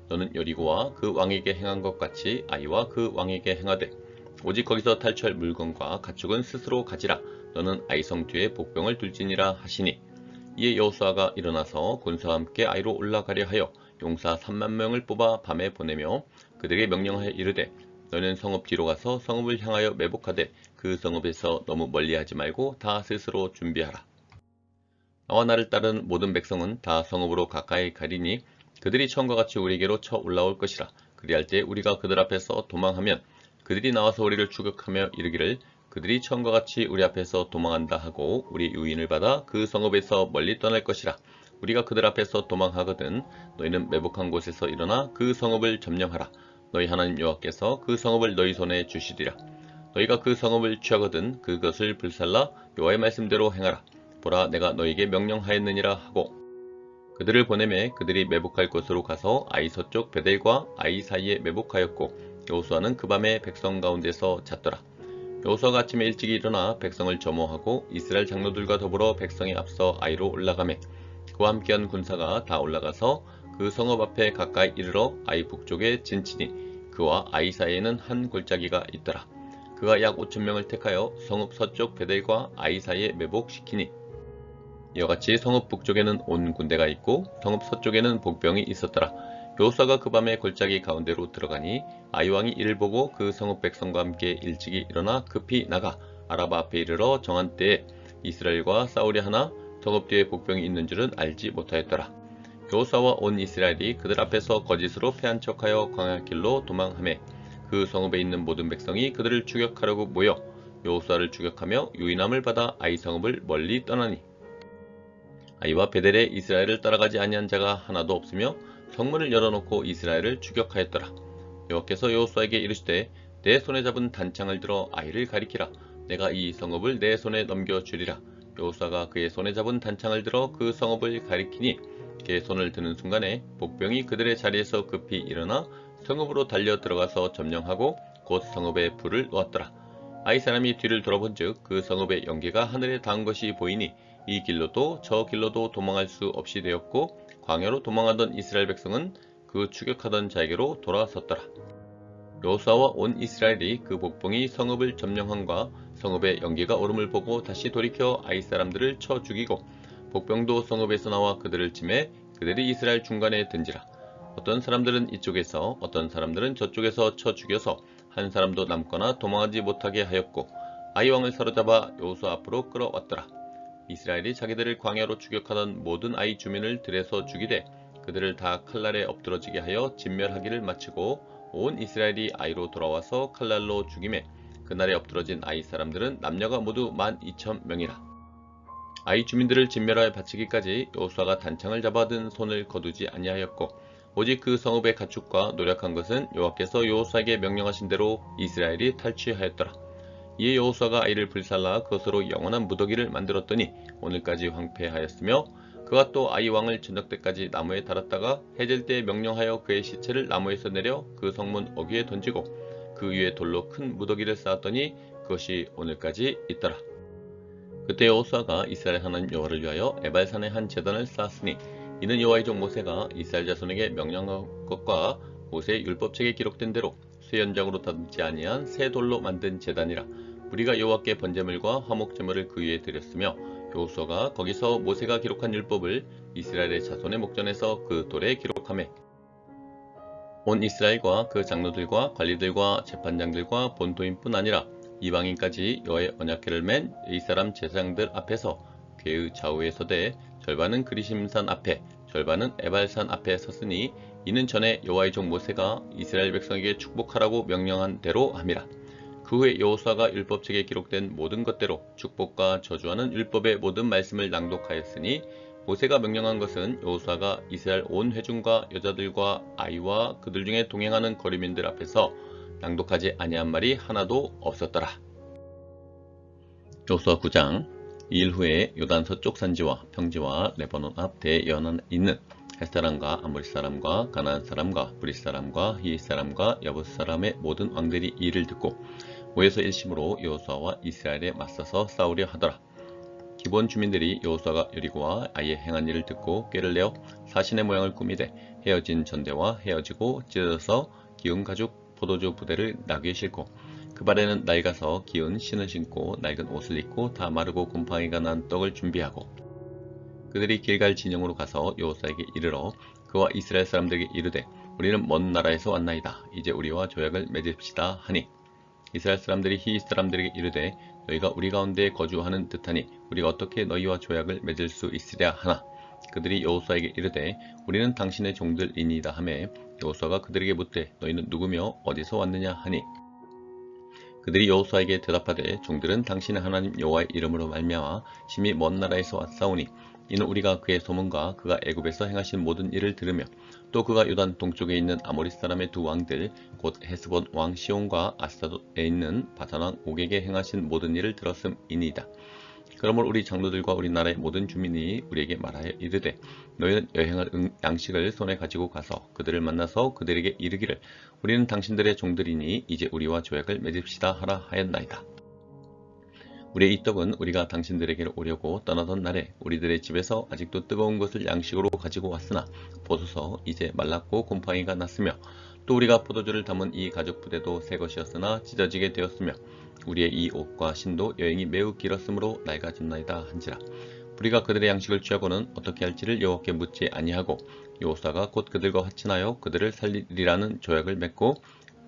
너는 여리고와 그 왕에게 행한 것 같이 아이와 그 왕에게 행하되 오직 거기서 탈취할 물건과 가축은 스스로 가지라. 너는 아이성 뒤에 복병을 둘지니라 하시니, 이에 여호수아가 일어나서 군사와 함께 아이로 올라가려 하여 용사 3만 명을 뽑아 밤에 보내며 그들에게 명령하여 이르되 너는 성읍 뒤로 가서 성읍을 향하여 매복하되 그 성읍에서 너무 멀리하지 말고 다 스스로 준비하라. 나와 나를 따르는 모든 백성은 다 성읍으로 가까이 가리니 그들이 처음과 같이 우리에게로 쳐 올라올 것이라. 그리할 때 우리가 그들 앞에서 도망하면 그들이 나와서 우리를 추격하며 이르기를 그들이 처음과 같이 우리 앞에서 도망한다 하고 우리 유인을 받아 그 성읍에서 멀리 떠날 것이라. 우리가 그들 앞에서 도망하거든 너희는 매복한 곳에서 일어나 그 성읍을 점령하라. 너희 하나님 여호와께서 그 성읍을 너희 손에 주시리라. 너희가 그 성읍을 취하거든 그것을 불살라 여호와의 말씀대로 행하라. 보라, 내가 너희에게 명령하였느니라 하고 그들을 보내매 그들이 매복할 곳으로 가서 아이 서쪽 베델과 아이 사이에 매복하였고 여호수아는 그 밤에 백성 가운데서 잤더라. 여호수아가 아침에 일찍 일어나 백성을 점호하고 이스라엘 장로들과 더불어 백성에 앞서 아이로 올라가매 그와 함께한 군사가 다 올라가서 그 성읍 앞에 가까이 이르러 아이 북쪽에 진치니 그와 아이 사이에는 한 골짜기가 있더라. 그가 약 5,000명을 택하여 성읍 서쪽 베델과 아이 사이에 매복시키니 이와 같이 성읍 북쪽에는 온 군대가 있고 성읍 서쪽에는 복병이 있었더라. 여호수아가 그 밤에 골짜기 가운데로 들어가니 아이 왕이 이를 보고 그 성읍 백성과 함께 일찍이 일어나 급히 나가 아라바 앞에 이르러 정한 때에 이스라엘과 싸우려 하나 성읍 뒤에 복병이 있는 줄은 알지 못하였더라. 여호수아와 온 이스라엘이 그들 앞에서 거짓으로 패한 척하여 광야길로 도망하매 그 성읍에 있는 모든 백성이 그들을 추격하려고 모여 여호수아를 추격하며 유인함을 받아 아이 성읍을 멀리 떠나니 아이와 베델에 이스라엘을 따라가지 아니한 자가 하나도 없으며 성문을 열어놓고 이스라엘을 추격하였더라. 여호와께서 여호수아에게 이르시되 내 손에 잡은 단창을 들어 아이를 가리키라. 내가 이 성읍을 내 손에 넘겨주리라. 여호수아가 그의 손에 잡은 단창을 들어 그 성읍을 가리키니 그의 손을 드는 순간에 복병이 그들의 자리에서 급히 일어나 성읍으로 달려 들어가서 점령하고 곧 성읍에 불을 놓았더라. 아이 사람이 뒤를 돌아본즉 그 성읍의 연기가 하늘에 닿은 것이 보이니 이 길로도 저 길로도 도망할 수 없이 되었고 광야로 도망하던 이스라엘 백성은 그 추격하던 자에게로 돌아섰더라. 여호수아와 온 이스라엘이 그 복병이 성읍을 점령함과 성읍의 연기가 오름을 보고 다시 돌이켜 아이 사람들을 쳐 죽이고 복병도 성읍에서 나와 그들을 치매 그들이 이스라엘 중간에 든지라. 어떤 사람들은 이쪽에서 어떤 사람들은 저쪽에서 쳐 죽여서 한 사람도 남거나 도망하지 못하게 하였고 아이 왕을 사로잡아 여호수아 앞으로 끌어왔더라. 이스라엘이 자기들을 광야로 추격하던 모든 아이 주민을 들에서 죽이되 그들을 다 칼날에 엎드러지게 하여 진멸하기를 마치고 온 이스라엘이 아이로 돌아와서 칼날로 죽임에 그날에 엎드러진 아이 사람들은 남녀가 모두 12,000명이라. 아이 주민들을 진멸하여 바치기까지 여호수아가 단창을 잡아 든 손을 거두지 아니하였고 오직 그 성읍의 가축과 노력한 것은 여호와께서 여호수아에게 명령하신 대로 이스라엘이 탈취하였더라. 이에 여호수아가 아이를 불살라 그것으로 영원한 무더기를 만들었더니 오늘까지 황폐하였으며 그가 또 아이 왕을 저녁 때까지 나무에 달았다가 해질 때에 명령하여 그의 시체를 나무에서 내려 그 성문 어귀에 던지고 그 위에 돌로 큰 무더기를 쌓았더니 그것이 오늘까지 있더라. 그때 여호수아가 이스라엘 하나님 여호와를 위하여 에발산에 한 제단을 쌓았으니 이는 여호와의 종 모세가 이스라엘 자손에게 명령한 것과 모세의 율법책에 기록된 대로 쇠연장으로 다듬지 아니한 새 돌로 만든 제단이라. 우리가 여호와께 번제물과 화목제물을 그 위에 드렸으며 여호수아가 거기서 모세가 기록한 율법을 이스라엘의 자손의 목전에서 그 돌에 기록하매 온 이스라엘과 그 장로들과 관리들과 재판장들과 본토인뿐 아니라 이방인까지 여호와의 언약궤를 맨 이스라엘 제사장들 앞에서 궤의 좌우에 서되 절반은 그리심산 앞에 절반은 에발산 앞에 섰으니 이는 전에 여호와의 종 모세가 이스라엘 백성에게 축복하라고 명령한 대로 함이라. 그 후에 여호수아가 율법책에 기록된 모든 것대로 축복과 저주하는 율법의 모든 말씀을 낭독하였으니 모세가 명령한 것은 여호수아가 이스라엘 온 회중과 여자들과 아이와 그들 중에 동행하는 거류민들 앞에서 낭독하지 아니한 말이 하나도 없었더라. 여호수아 9장. 이 일 후에 요단 서쪽 산지와 평지와 레바논 앞 대연안에 있는 헷 사람과 아모리 사람과 가나안 사람과 브릿 사람과 히윗 사람과 여붓 사람의 모든 왕들이 이 일을 듣고 모여서 일심으로 여호수아와 이스라엘에 맞서서 싸우려 하더라. 기본 주민들이 여호수아가 여리고와 아이의 행한 일을 듣고 꾀를 내어 사신의 모양을 꾸미되 헤어진 전대와 헤어지고 찢어져서 기운 가죽 포도주 부대를 나귀에 싣고 그 발에는 낡아서 기운 신을 신고 낡은 옷을 입고 다 마르고 곰팡이가 난 떡을 준비하고 그들이 길갈 진영으로 가서 여호수아에게 이르러 그와 이스라엘 사람들에게 이르되 우리는 먼 나라에서 왔나이다. 이제 우리와 조약을 맺읍시다 하니 이스라엘 사람들이 히윗 사람들에게 이르되 너희가 우리 가운데 거주하는 듯하니 우리가 어떻게 너희와 조약을 맺을 수 있으랴 하나 그들이 여호수아에게 이르되 우리는 당신의 종들이니이다 하매 여호수아가 그들에게 묻되 너희는 누구며 어디서 왔느냐 하니 그들이 여호수아에게 대답하되 종들은 당신의 하나님 여호와의 이름으로 말미암아 심히 먼 나라에서 왔사오니 이는 우리가 그의 소문과 그가 애굽에서 행하신 모든 일을 들으며 또 그가 요단 동쪽에 있는 아모리 사람의 두 왕들 곧 헤스본 왕 시온과 아스타돗에 있는 바산 왕 옥에게 행하신 모든 일을 들었음이니이다. 그러므로 우리 장로들과 우리나라의 모든 주민이 우리에게 말하여 이르되 너희는 여행할 양식을 손에 가지고 가서 그들을 만나서 그들에게 이르기를 우리는 당신들의 종들이니 이제 우리와 조약을 맺읍시다 하라 하였나이다. 우리의 이 떡은 우리가 당신들에게로 오려고 떠나던 날에 우리들의 집에서 아직도 뜨거운 것을 양식으로 가지고 왔으나 보소서 이제 말랐고 곰팡이가 났으며 또 우리가 포도주를 담은 이 가죽 부대도 새 것이었으나 찢어지게 되었으며 우리의 이 옷과 신도 여행이 매우 길었으므로 낡아졌나이다 한지라. 우리가 그들의 양식을 취하고는 어떻게 할지를 여호와께 묻지 아니하고 여호사가 곧 그들과 화친하여 그들을 살리리라는 조약을 맺고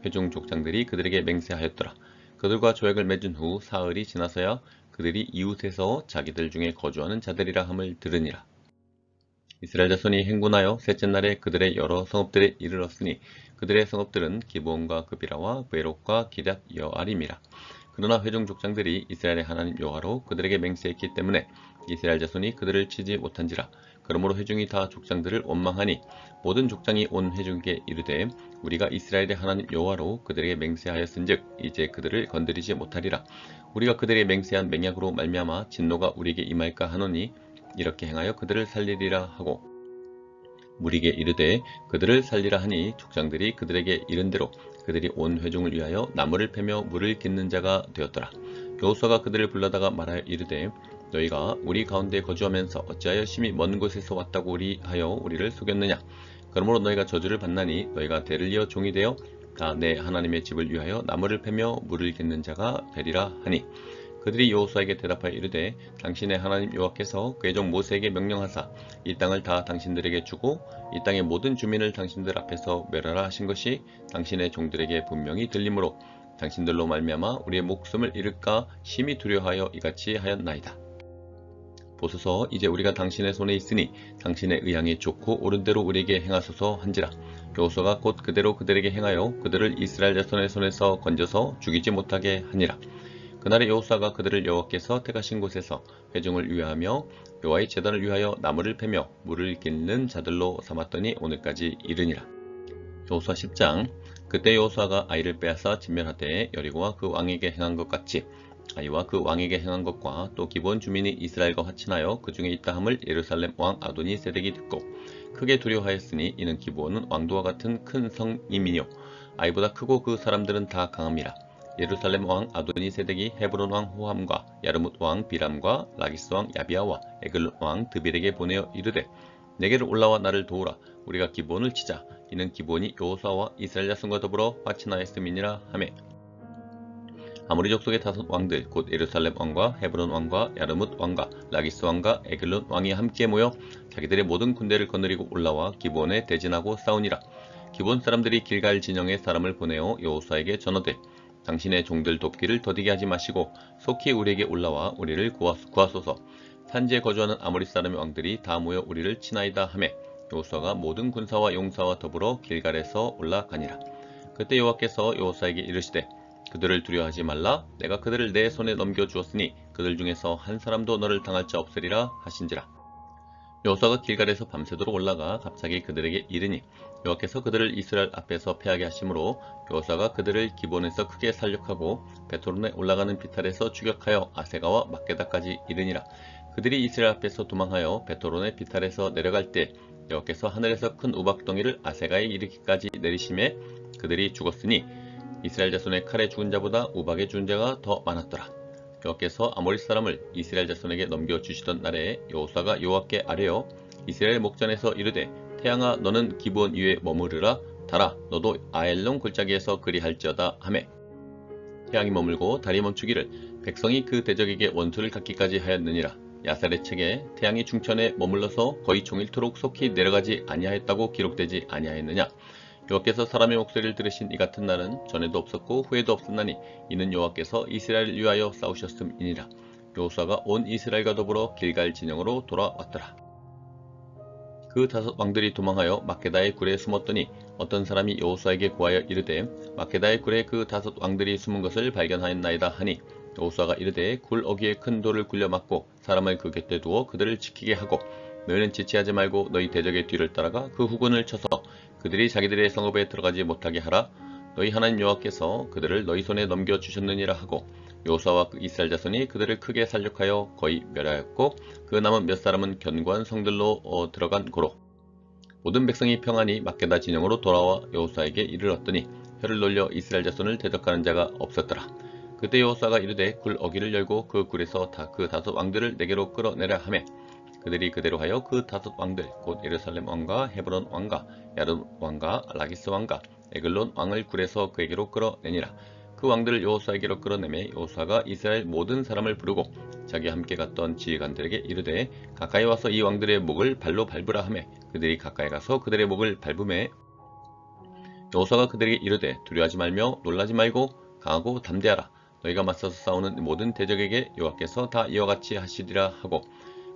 회중 족장들이 그들에게 맹세하였더라. 그들과 조약을 맺은 후 사흘이 지나서야 그들이 이웃에서 자기들 중에 거주하는 자들이라 함을 들으니라. 이스라엘 자손이 행군하여 셋째 날에 그들의 여러 성읍들에 이르렀으니 그들의 성읍들은 기브온과 그비라와 베롯과 기럇 여아림이라. 그러나 회중 족장들이 이스라엘의 하나님 여호와로 그들에게 맹세했기 때문에 이스라엘 자손이 그들을 치지 못한지라. 그러므로 회중이 다 족장들을 원망하니 모든 족장이 온 회중에게 이르되 우리가 이스라엘의 하나님 여호와로 그들에게 맹세하였은즉 이제 그들을 건드리지 못하리라. 우리가 그들에게 맹세한 맹약으로 말미암아 진노가 우리에게 임할까 하노니 이렇게 행하여 그들을 살리리라 하고 무리에게 이르되 그들을 살리라 하니 족장들이 그들에게 이른대로 그들이 온 회중을 위하여 나무를 패며 물을 깃는 자가 되었더라. 여호수아가 그들을 불러다가 말하여 이르되 너희가 우리 가운데 거주하면서 어찌하여 심히 먼 곳에서 왔다고 하여 우리를 속였느냐. 그러므로 너희가 저주를 받나니 너희가 대를 이어 종이 되어 다 내 하나님의 집을 위하여 나무를 패며 물을 깃는 자가 되리라 하니 그들이 여호수아에게 대답하여 이르되 당신의 하나님 여호와께서 그의 종 모세에게 명령하사 이 땅을 다 당신들에게 주고 이 땅의 모든 주민을 당신들 앞에서 멸하라 하신 것이 당신의 종들에게 분명히 들리므로 당신들로 말미암아 우리의 목숨을 잃을까 심히 두려워하여 이같이 하였나이다. 보소서 이제 우리가 당신의 손에 있으니 당신의 의향이 좋고 옳은 대로 우리에게 행하소서 한지라. 여호수아가 곧 그대로 그들에게 행하여 그들을 이스라엘 자손의 손에서 건져서 죽이지 못하게 하니라. 그날에 여호수아가 그들을 여호와께서 택하신 곳에서 회중을 위하며 여호와의 제단을 위하여 나무를 패며 물을 깃는 자들로 삼았더니 오늘까지 이르니라. 여호수아 10장. 그때 여호수아가 아이를 빼앗아 진멸하되 여리고와 그 왕에게 행한 것 같이 아이와 그 왕에게 행한 것과 또 기브온 주민이 이스라엘과 화친하여 그 중에 있다 함을 예루살렘 왕 아도니 세덱이 듣고 크게 두려워하였으니 이는 기브온은 왕도와 같은 큰 성임이요 아이보다 크고 그 사람들은 다 강함이라. 예루살렘 왕 아도니 세덱이 헤브론 왕 호함과 야르뭇 왕 비람과 라기스 왕 야비아와 에글론 왕 드빌에게 보내어 이르되 내게로 올라와 나를 도우라. 우리가 기브온을 치자. 이는 기브온이 여호수아와 이스라엘 자손과 더불어 화친하였음이니라 하매 아모리 족속의 다섯 왕들 곧 예루살렘 왕과 헤브론 왕과 야르뭇 왕과 라기스 왕과 에글론 왕이 함께 모여 자기들의 모든 군대를 거느리고 올라와 기브온에 대진하고 싸우니라. 기브온 사람들이 길갈 진영에 사람을 보내어 여호수아에게 전하되 당신의 종들 돕기를 더디게 하지 마시고 속히 우리에게 올라와 우리를 구하소서. 산지에 거주하는 아모리 사람의 왕들이 다 모여 우리를 치나이다 하매 여호수아가 모든 군사와 용사와 더불어 길갈에서 올라가니라. 그때 여호와께서 여호수아에게 이르시되 그들을 두려워하지 말라. 내가 그들을 내 손에 넘겨주었으니 그들 중에서 한 사람도 너를 당할 자 없으리라 하신지라. 여호수아가 길갈에서 밤새도록 올라가 갑자기 그들에게 이르니 여호와께서 그들을 이스라엘 앞에서 패하게 하심으로 여호수아가 그들을 기본에서 크게 살육하고 베토론에 올라가는 비탈에서 추격하여 아세가와 막게다까지 이르니라. 그들이 이스라엘 앞에서 도망하여 베토론의 비탈에서 내려갈 때 여호와께서 하늘에서 큰 우박덩이를 아세가에 이르기까지 내리심에 그들이 죽었으니 이스라엘 자손의 칼에 죽은 자보다 우박에 죽은 자가 더 많았더라. 여호와께서 아모리 사람을 이스라엘 자손에게 넘겨주시던 날에 여호수아가 여호와께 아뢰어 이스라엘 목전에서 이르되 태양아 너는 기브온 위에 머무르라. 달아 너도 아엘론 골짜기에서 그리할지어다 하매 태양이 머물고 달이 멈추기를 백성이 그 대적에게 원수를 갖기까지 하였느니라. 야살의 책에 태양이 중천에 머물러서 거의 종일토록 속히 내려가지 아니하였다고 기록되지 아니하였느냐. 여호와께서 사람의 목소리를 들으신 이 같은 날은 전에도 없었고 후에도 없었나니 이는 여호와께서 이스라엘을 위하여 싸우셨음이니라. 여호수아가 온 이스라엘과 더불어 길갈 진영으로 돌아왔더라. 그 다섯 왕들이 도망하여 막게다의 굴에 숨었더니 어떤 사람이 여호수아에게 고하여 이르되 막게다의 굴에 그 다섯 왕들이 숨은 것을 발견하였나이다 하니 여호수아가 이르되 굴 어귀에 큰 돌을 굴려 막고 사람을 그 곁에 두어 그들을 지키게 하고 너희는 지체하지 말고 너희 대적의 뒤를 따라가 그 후군을 쳐서 그들이 자기들의 성읍에 들어가지 못하게 하라. 너희 하나님 여호와께서 그들을 너희 손에 넘겨주셨느니라 하고 여호수아와 이스라엘 자손이 그들을 크게 살육하여 거의 멸하였고 그 남은 몇 사람은 견고한 성들로 들어간 고로 모든 백성이 평안히 막게다 진영으로 돌아와 여호수아에게 이르렀더니 혀를 놀려 이스라엘 자손을 대적하는 자가 없었더라. 그때 여호수아가 이르되 굴 어귀를 열고 그 굴에서 그 다섯 왕들을 내게로 끌어내라 하매 그들이 그대로 하여 그 다섯 왕들 곧 예루살렘 왕과 헤브론 왕과 야르뭇 왕과 라기스 왕과 에글론 왕을 굴에서 그에게로 끌어내니라. 그 왕들을 여호수아에게로 끌어내매 여호수아가 이스라엘 모든 사람을 부르고 자기와 함께 갔던 지휘관들에게 이르되 가까이 와서 이 왕들의 목을 발로 밟으라 하매 그들이 가까이 가서 그들의 목을 밟음에 여호수아가 그들에게 이르되 두려워하지 말며 놀라지 말고 강하고 담대하라. 너희가 맞서서 싸우는 모든 대적에게 여호와께서 다 이와 같이 하시리라 하고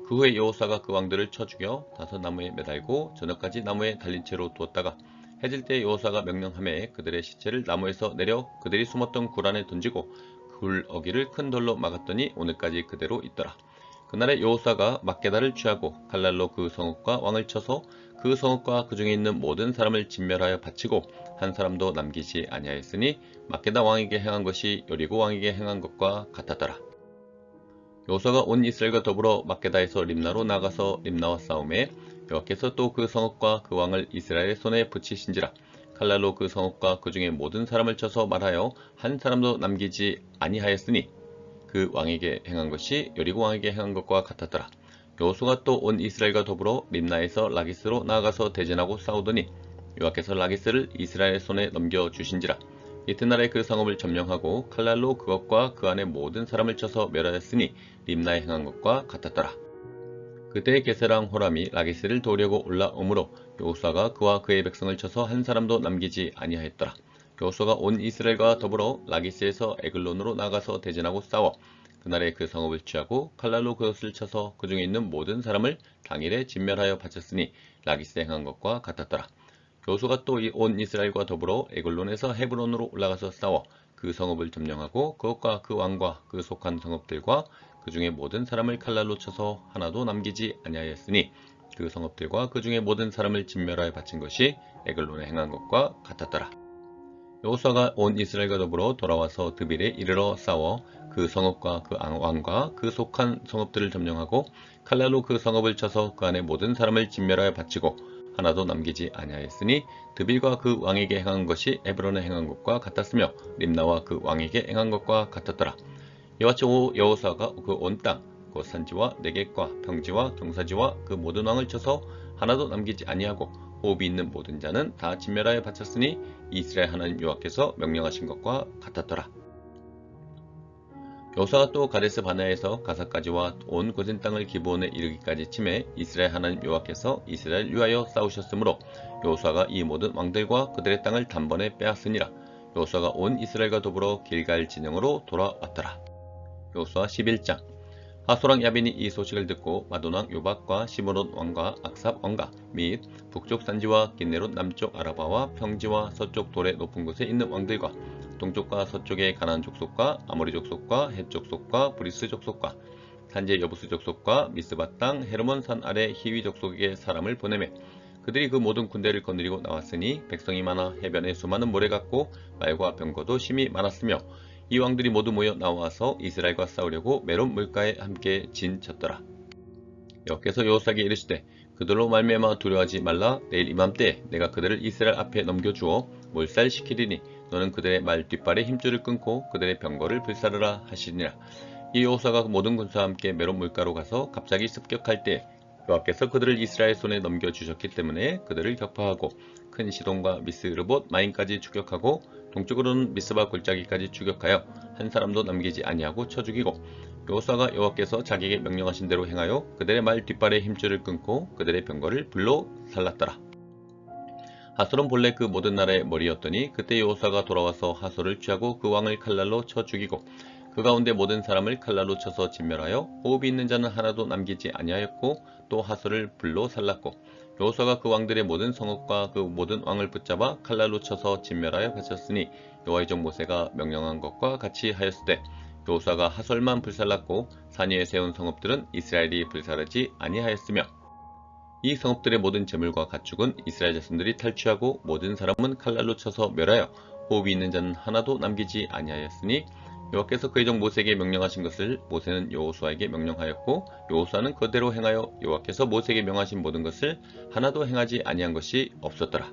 그 후에 여호수아가 그 왕들을 쳐 죽여 다섯 나무에 매달고 저녁까지 나무에 달린 채로 두었다가 해질 때 여호수아가 명령하매 그들의 시체를 나무에서 내려 그들이 숨었던 굴 안에 던지고 굴 어기를 큰 돌로 막았더니 오늘까지 그대로 있더라. 그날에 여호수아가 막게다를 취하고 칼날로 그 성읍과 왕을 쳐서 그 성읍과 그 중에 있는 모든 사람을 진멸하여 바치고 한 사람도 남기지 아니하였으니 막게다 왕에게 행한 것이 여리고 왕에게 행한 것과 같았더라. 여호수아가 온 이스라엘과 더불어 막게다에서 림나로 나가서 림나와 싸움에 여호와께서 또 그 성읍과 그 왕을 이스라엘의 손에 붙이신지라. 칼날로 그 성읍과 그 중에 모든 사람을 쳐서 말하여 한 사람도 남기지 아니하였으니 그 왕에게 행한 것이 여리고 왕에게 행한 것과 같았더라. 여호수아가 또 온 이스라엘과 더불어 림나에서 라기스로 나아가서 대전하고 싸우더니 여호와께서 라기스를 이스라엘의 손에 넘겨주신지라. 이튿날에 그 성읍을 점령하고 칼날로 그것과 그 안에 모든 사람을 쳐서 멸하였으니 림나에 행한 것과 같았더라. 그때 게세랑 호람이 라기스를 도우려고 올라오므로 여호수아가 그와 그의 백성을 쳐서 한 사람도 남기지 아니하였더라. 여호수아가 온 이스라엘과 더불어 라기스에서 에글론으로 나가서 대전하고 싸워 그날에 그 성읍을 취하고 칼날로 그것을 쳐서 그 중에 있는 모든 사람을 당일에 진멸하여 바쳤으니 라기스에 행한 것과 같았더라. 여호수아가 또 온 이스라엘과 더불어 에글론에서 헤브론으로 올라가서 싸워 그 성읍을 점령하고 그것과 그 왕과 그 속한 성읍들과 그 중에 모든 사람을 칼날로 쳐서 하나도 남기지 아니하였으니 그 성읍들과 그 중에 모든 사람을 진멸하여 바친 것이 에글론에 행한 것과 같았더라. 여호수아가 온 이스라엘과 더불어 돌아와서 드빌에 이르러 싸워 그 성읍과 그 왕과 그 속한 성읍들을 점령하고 칼날로 그 성읍을 쳐서 그 안에 모든 사람을 진멸하여 바치고 하나도 남기지 아니하였으니 드빌과 그 왕에게 행한 것이 에브론에 행한 것과 같았으며 림나와 그 왕에게 행한 것과 같았더라. 이와 같이 여호수아가 그 온 땅 곧 산지와 내겝과 평지와 경사지와 그 모든 왕을 쳐서 하나도 남기지 아니하고 호흡이 있는 모든 자는 다 진멸하여 바쳤으니 이스라엘 하나님 여호와께서 명령하신 것과 같았더라. 여호수아가 또 가데스 바네아에서 가사까지와 온 고센 땅을 기브온에 이르기까지 치매 이스라엘 하나님 여호와께서 이스라엘 위하여 싸우셨으므로 여호수아가 이 모든 왕들과 그들의 땅을 단번에 빼앗으니라. 여호수아가 온 이스라엘과 더불어 길갈 진영으로 돌아왔더라. 여호수아 11장. 하소랑 야빈이 이 소식을 듣고 마돈왕 요박과 시므론 왕과 악삽 왕과 및 북쪽 산지와 긴네롯 남쪽 아라바와 평지와 서쪽 돌의 높은 곳에 있는 왕들과 동쪽과 서쪽의 가나안 족속과 아모리 족속과 헷 족속과 브리스 족속과 산지의 여부스 족속과 미스바 땅 헤르몬 산 아래 히위 족속에게 사람을 보내매 그들이 그 모든 군대를 거느리고 나왔으니 백성이 많아 해변에 수많은 모래 같고 말과 병거도 심히 많았으며 이 왕들이 모두 모여 나와서 이스라엘과 싸우려고 메론 물가에 함께 진쳤더라. 여호와께서 여호수아에게 이르시되 그들로 말미암아 두려워하지 말라. 내일 이맘때 내가 그들을 이스라엘 앞에 넘겨주어 몰살시키리니 너는 그들의 말 뒷발에 힘줄을 끊고 그들의 병거를 불사르라 하시니라. 이 여호수아가 모든 군사와 함께 메론 물가로 가서 갑자기 습격할 때 여호와께서 그들을 이스라엘 손에 넘겨주셨기 때문에 그들을 격파하고 큰 시돈과 미스르봇 마임까지 추격하고 동쪽으로는 미스바 골짜기까지 추격하여 한 사람도 남기지 아니하고 쳐 죽이고 여호수아가 여호와께서 자기에게 명령하신 대로 행하여 그들의 말 뒷발에 힘줄을 끊고 그들의 병거를 불로 살랐더라. 하솔은 본래 그 모든 나라의 머리였더니 그때 여호수아가 돌아와서 하솔을 취하고 그 왕을 칼날로 쳐 죽이고 그 가운데 모든 사람을 칼날로 쳐서 진멸하여 호흡이 있는 자는 하나도 남기지 아니하였고 또 하솔을 불로 살랐고 여호수아가 그 왕들의 모든 성읍과 그 모든 왕을 붙잡아 칼날로 쳐서 진멸하여 바쳤으니 여호와의 종 모세가 명령한 것과 같이 하였으되 여호수아가 하솔만 불살랐고 산 위에 세운 성읍들은 이스라엘이 불사르지 아니하였으며 이 성읍들의 모든 재물과 가축은 이스라엘 자손들이 탈취하고 모든 사람은 칼날로 쳐서 멸하여 호흡이 있는 자는 하나도 남기지 아니하였으니 여호와께서 그의 종 모세에게 명령하신 것을 모세는 여호수아에게 명령하였고 여호수아는 그대로 행하여 여호와께서 모세에게 명하신 모든 것을 하나도 행하지 아니한 것이 없었더라.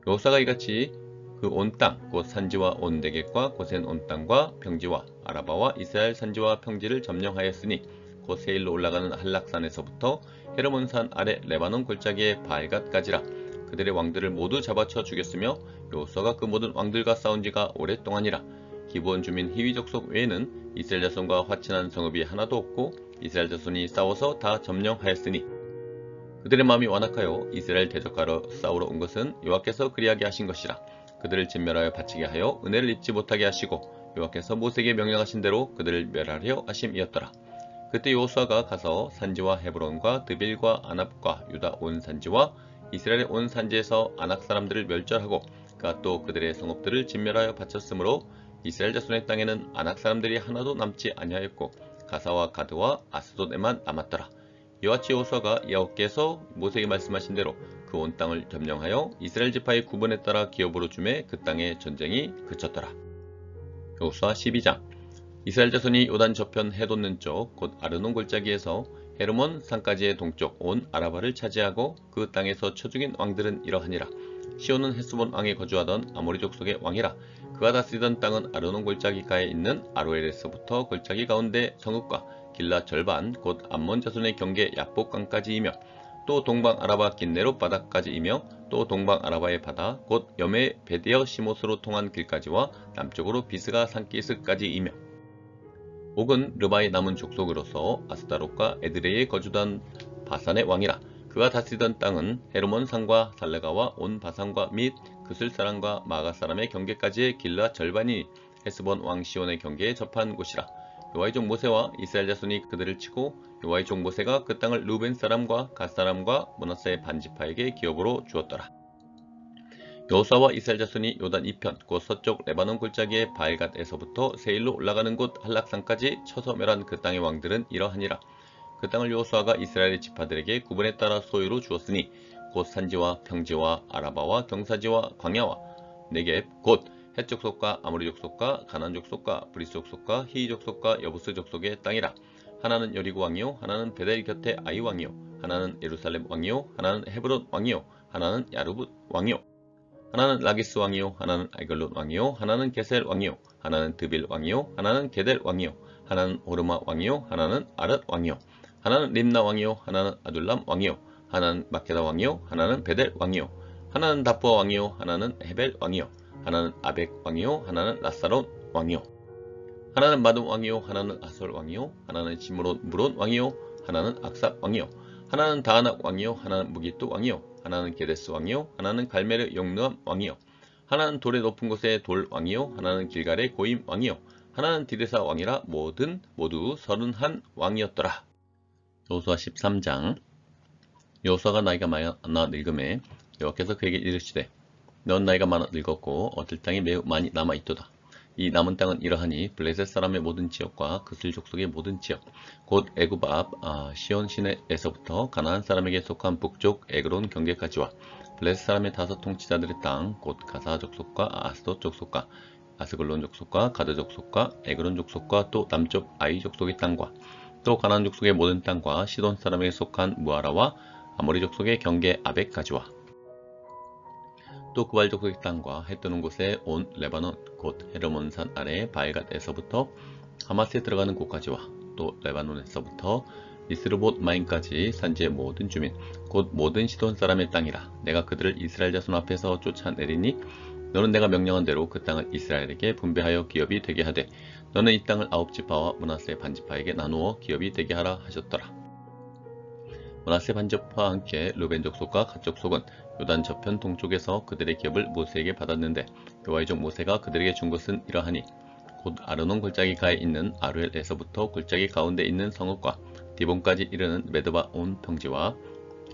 여호수아가 이같이 그 온 땅 곧 산지와 온 내겝과 고센 온 땅과 평지와 아라바와 이스라엘 산지와 평지를 점령하였으니 곧 세일로 올라가는 한락산에서부터 헤르몬산 아래 레바논 골짜기의 바알갓까지라. 그들의 왕들을 모두 잡아쳐 죽였으며 여호수아가 그 모든 왕들과 싸운 지가 오랫동안이라. 기브온 주민 히위 족속 외에는 이스라엘 자손과 화친한 성읍이 하나도 없고 이스라엘 자손이 싸워서 다 점령하였으니 그들의 마음이 완악하여 이스라엘 대적하러 싸우러 온 것은 여호와께서 그리하게 하신 것이라. 그들을 진멸하여 바치게 하여 은혜를 입지 못하게 하시고 여호와께서 모세에게 명령하신 대로 그들을 멸하려 하심이었더라. 그때 여호수아가 가서 산지와 헤브론과 드빌과 아납과 유다 온 산지와 이스라엘의 온 산지에서 아낙 사람들을 멸절하고 그가 또 그들의 성읍들을 진멸하여 바쳤으므로 이스라엘 자손의 땅에는 아낙 사람들이 하나도 남지 아니하였고 가사와 가드와 아스돗에만 남았더라. 이와 같이 여호수아가 여호와께서 모세에게 말씀하신 대로 그 온 땅을 점령하여 이스라엘 지파의 구분에 따라 기업으로 주매 그 땅의 전쟁이 그쳤더라. 여호수아 12장. 이스라엘 자손이 요단 저편 해 돋는 쪽 곧 아르논 골짜기에서 헤르몬 산까지의 동쪽 온 아라바를 차지하고 그 땅에서 쳐 죽인 왕들은 이러하니라. 시온은 헤스본 왕이 거주하던 아모리 족속의 왕이라. 그가 다스리던 땅은 아르논 골짜기가에 있는 아로엘에서부터 골짜기 가운데 성읍과 길라 절반 곧 암몬 자손의 경계 야복강까지이며 또 동방 아라바 긴네롯 바다까지이며 또 동방 아라바의 바다 곧 여메 베디어 시못으로 통한 길까지와 남쪽으로 비스가 산기슭까지이며 옥은 르바의 남은 족속으로서 아스타롯과 에드레에 거주던 바산의 왕이라. 그가 다스리던 땅은 헤르몬 산과 살레가와 온 바산과 및 그슬 사람과 마가 사람의 경계까지의 길라 절반이 헤스본 왕 시온의 경계에 접한 곳이라. 여호와의 종 모세와 이스라엘 자손이 그들을 치고 여호와의 종 모세가 그 땅을 루벤 사람과 갓 사람과 므낫세의 반지파에게 기업으로 주었더라. 여호수아와 이스라엘 자손이 요단 이편 곧 서쪽 레바논 골짜기의 바알갓에서부터 세일로 올라가는 곳 한락산까지 쳐서 멸한 그 땅의 왕들은 이러하니라. 그 땅을 여호수아가 이스라엘의 지파들에게 구분에 따라 소유로 주었으니 곧 산지와 평지와 아라바와 경사지와 광야와 네겝 곧 헷 족속과 아모리 족속과 가나안 족속과 브리스 족속과 히위 족속과 여부스 족속의 땅이라. 하나는 여리고 왕이요 하나는 베델 곁에 아이 왕이요 하나는 예루살렘 왕이요 하나는 헤브론 왕이요 하나는 야르붓 왕이요 하나는 라기스 왕이요 하나는 아이글론 왕이요 하나는 게셀 왕이요 하나는 드빌 왕이요 하나는 게델 왕이요 하나는 오르마 왕이요 하나는 아랏 왕이요 하나는 림나 왕이요 하나는 아둘람 왕이요 하나는 마케다 왕이요 하나는 베델 왕이요 하나는 다푸아 왕이요 하나는 헤벨 왕이요 하나는 아벡 왕이요 하나는 라사론 왕이요 하나는 마둠 왕이요 하나는 아솔 왕이요 하나는 시므론 무론 왕이요 하나는 악삽 왕이요 하나는 다하낙 왕이요 하나는 무기또 왕이요 하나는 게데스 왕이요 하나는 갈메르 용르암 왕이요 하나는 돌의 높은 곳의 돌 왕이요 하나는 길갈의 고임 왕이요 하나는 디르사 왕이라 모두 31 왕이었더라. 여호수아 13장. 여호수아가 나이가 많아 늙음에 여호와께서 그에게 이르시되 넌 나이가 많아 늙었고 얻을 땅이 매우 많이 남아있도다. 이 남은 땅은 이러하니 블레셋 사람의 모든 지역과 그슬 족속의 모든 지역 곧 애굽 앞 시온 시내에서부터 가나안 사람에게 속한 북쪽 에그론 경계까지와 블레셋 사람의 5 통치자들의 땅 곧 가사 족속과 아스돗 족속과 아스글론 족속과 가드 족속과 에그론 족속과 또 남쪽 아이 족속의 땅과 또 가나안 족속의 모든 땅과 시돈 사람에게 속한 무아라와 아모리 족속의 경계 아벡까지와 또 그발 족속의 땅과 해 뜨는 곳에 온 레바논 곧 헤르몬산 아래 바알갓에서부터 하마스에 들어가는 곳까지와 또 레바논에서부터 이스르봇 마임까지 산지의 모든 주민 곧 모든 시돈 사람의 땅이라. 내가 그들을 이스라엘 자손 앞에서 쫓아내리니 너는 내가 명령한 대로 그 땅을 이스라엘에게 분배하여 기업이 되게 하되 너는 이 땅을 9지파와 므낫세 반지파에게 나누어 기업이 되게 하라 하셨더라. 므낫세 반지파와 함께 르벤 족속과 갓 족속은 요단 저편 동쪽에서 그들의 기업을 모세에게 받았는데 여호와의 종 모세가 그들에게 준 것은 이러하니 곧 아르논 골짜기 가에 있는 아루엘에서부터 골짜기 가운데 있는 성읍과 디본까지 이르는 메드바 온 평지와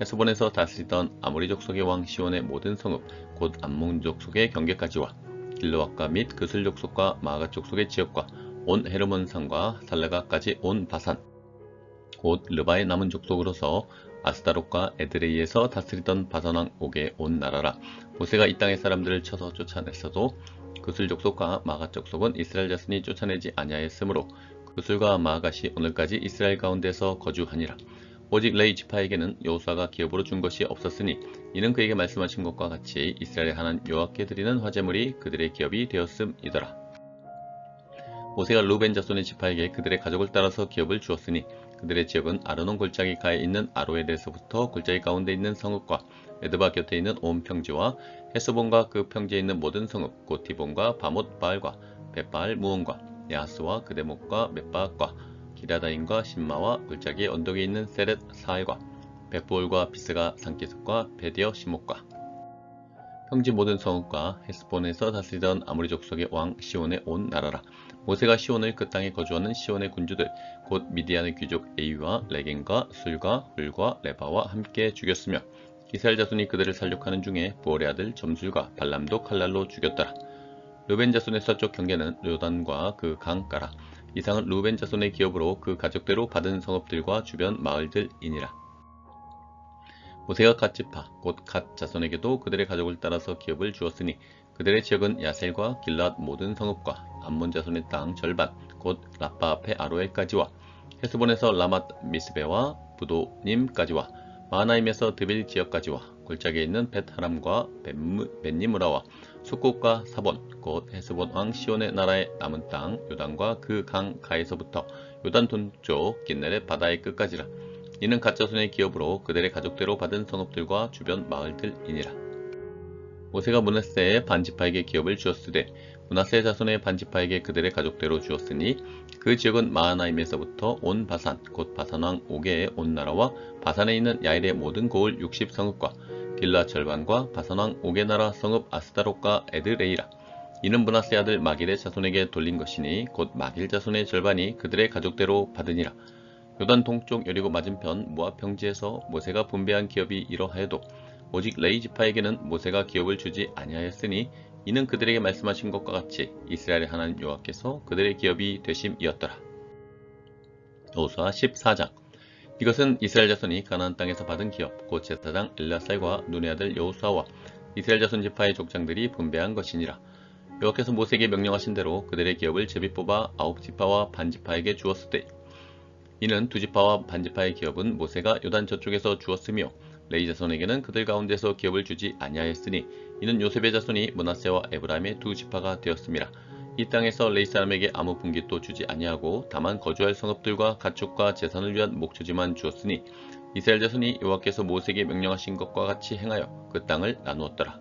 헤스본에서 다스리던 아모리 족속의 왕 시온의 모든 성읍 곧 암몬 족속의 경계까지와 길르앗과 및 그슬 족속과 마가 족속의 지역과 온 헤르몬 산과 살레가까지 온 바산 곧 르바의 남은 족속으로서 아스타롯과 에드레이에서 다스리던 바산왕 옥의 온 나라라. 모세가 이 땅의 사람들을 쳐서 쫓아냈어도 그슬 족속과 마가 족속은 이스라엘 자손이 쫓아내지 아니하였으므로 그슬과 마갓이 오늘까지 이스라엘 가운데서 거주하니라. 오직 레위 지파에게는 여호수아가 기업으로 준 것이 없었으니 이는 그에게 말씀하신 것과 같이 이스라엘의 하나님 여호와께 드리는 화제물이 그들의 기업이 되었음이더라. 모세가 루벤 자손의 지파에게 그들의 가족을 따라서 기업을 주었으니 그들의 지역은 아르논 골짜기 가에 있는 아로엘에서부터 골짜기 가운데 있는 성읍과 메드바 곁에 있는 온 평지와 헤스본과 그 평지에 있는 모든 성읍 곧 디본과 바못 바알과 벳바알 무온과 야하스와 그대목과 벳바앗과 기라다임과 신마와 골짜기의 언덕에 있는 세렛 사알과 벳보올과 비스가 산기슭과 베디어 시목과 평지 모든 성읍과 헤스본에서 다스리던 아모리 족속의 왕 시온의 온 나라라. 모세가 시온을 그 땅에 거주하는 시온의 군주들 곧 미디안의 귀족 에이와 레겐과 술과 훌과 레바와 함께 죽였으며 이스라엘 자손이 그들을 살육하는 중에 부올의 아들 점술과 발람도 칼날로 죽였더라. 르벤 자손의 서쪽 경계는 요단과 그 강가라. 이상은 르벤 자손의 기업으로 그 가족대로 받은 성읍들과 주변 마을들이니라. 모세가 갓 지파 곧 갓 자손에게도 그들의 가족을 따라서 기업을 주었으니 그들의 지역은 야셀과 길랏 모든 성읍과 암몬 자손의 땅 절반 곧 라파 앞에 아로엘까지와 헤스본에서 라맛 미스베와 부도님까지와 마하나임에서 드빌 지역까지와 골짜기에 있는 벳하람과 벳니무라와 숫곳과 사본 곧 헤스본 왕 시온의 나라의 남은 땅 요단과 그 강 가에서부터 요단 동쪽 긴네렛 바다의 끝까지라. 이는 갓 자손의 기업으로 그들의 가족대로 받은 성읍들과 주변 마을들이니라. 모세가 므낫세의 반지파에게 기업을 주었으되 므낫세 자손의 반지파에게 그들의 가족대로 주었으니 그 지역은 마하나임에서부터 온 바산 곧 바산왕 오게의 온 나라와 바산에 있는 야일의 모든 고을 60성읍과 길라 절반과 바산왕 오게 나라 성읍 아스다롯과 에드레이라. 이는 므낫세 아들 마길의 자손에게 돌린 것이니 곧 마길 자손의 절반이 그들의 가족대로 받으니라. 요단 동쪽 여리고 맞은편 모압 평지에서 모세가 분배한 기업이 이러하여도 오직 레위 지파에게는 모세가 기업을 주지 아니하였으니 이는 그들에게 말씀하신 것과 같이 이스라엘의 하나님 여호와께서 그들의 기업이 되심이었더라. 여호수아 14장. 이것은 이스라엘 자손이 가나안 땅에서 받은 기업 곧 제사장 엘라살과 눈의 아들 여호수아와 이스라엘 자손 지파의 족장들이 분배한 것이니라. 여호와께서 모세에게 명령하신 대로 그들의 기업을 제비 뽑아 9지파와 반지파에게 주었으되 이는 2지파와 반지파의 기업은 모세가 요단 저쪽에서 주었으며 레위 자손에게는 그들 가운데서 기업을 주지 아니하였으니 이는 요셉의 자손이 므낫세와 에브라임의 2지파가 되었음이라. 이 땅에서 레위 사람에게 아무 분깃도 주지 아니하고 다만 거주할 성읍들과 가축과 재산을 위한 목초지만 주었으니 이스라엘 자손이 여호와께서 모세에게 명령하신 것과 같이 행하여 그 땅을 나누었더라.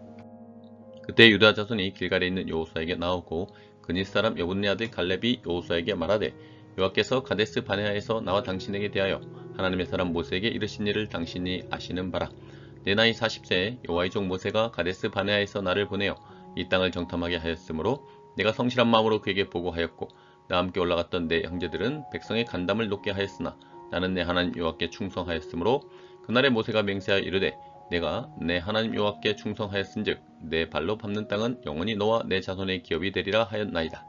그때 유다 자손이 길갈에 있는 여호수아에게 나오고 그닛 사람 여분네 아들 갈렙이 여호수아에게 말하되 여호와께서 가데스 바네아에서 나와 당신에게 대하여 하나님의 사람 모세에게 이르신 일을 당신이 아시는 바라. 내 나이 40세에 여호와의 종 모세가 가데스 바네아에서 나를 보내어 이 땅을 정탐하게 하였으므로 내가 성실한 마음으로 그에게 보고하였고 나와 함께 올라갔던 내 형제들은 백성의 간담을 높게 하였으나 나는 내 하나님 여호와께 충성하였으므로 그날에 모세가 맹세하여 이르되 내가 내 하나님 여호와께 충성하였은즉 내 발로 밟는 땅은 영원히 너와 내 자손의 기업이 되리라 하였나이다.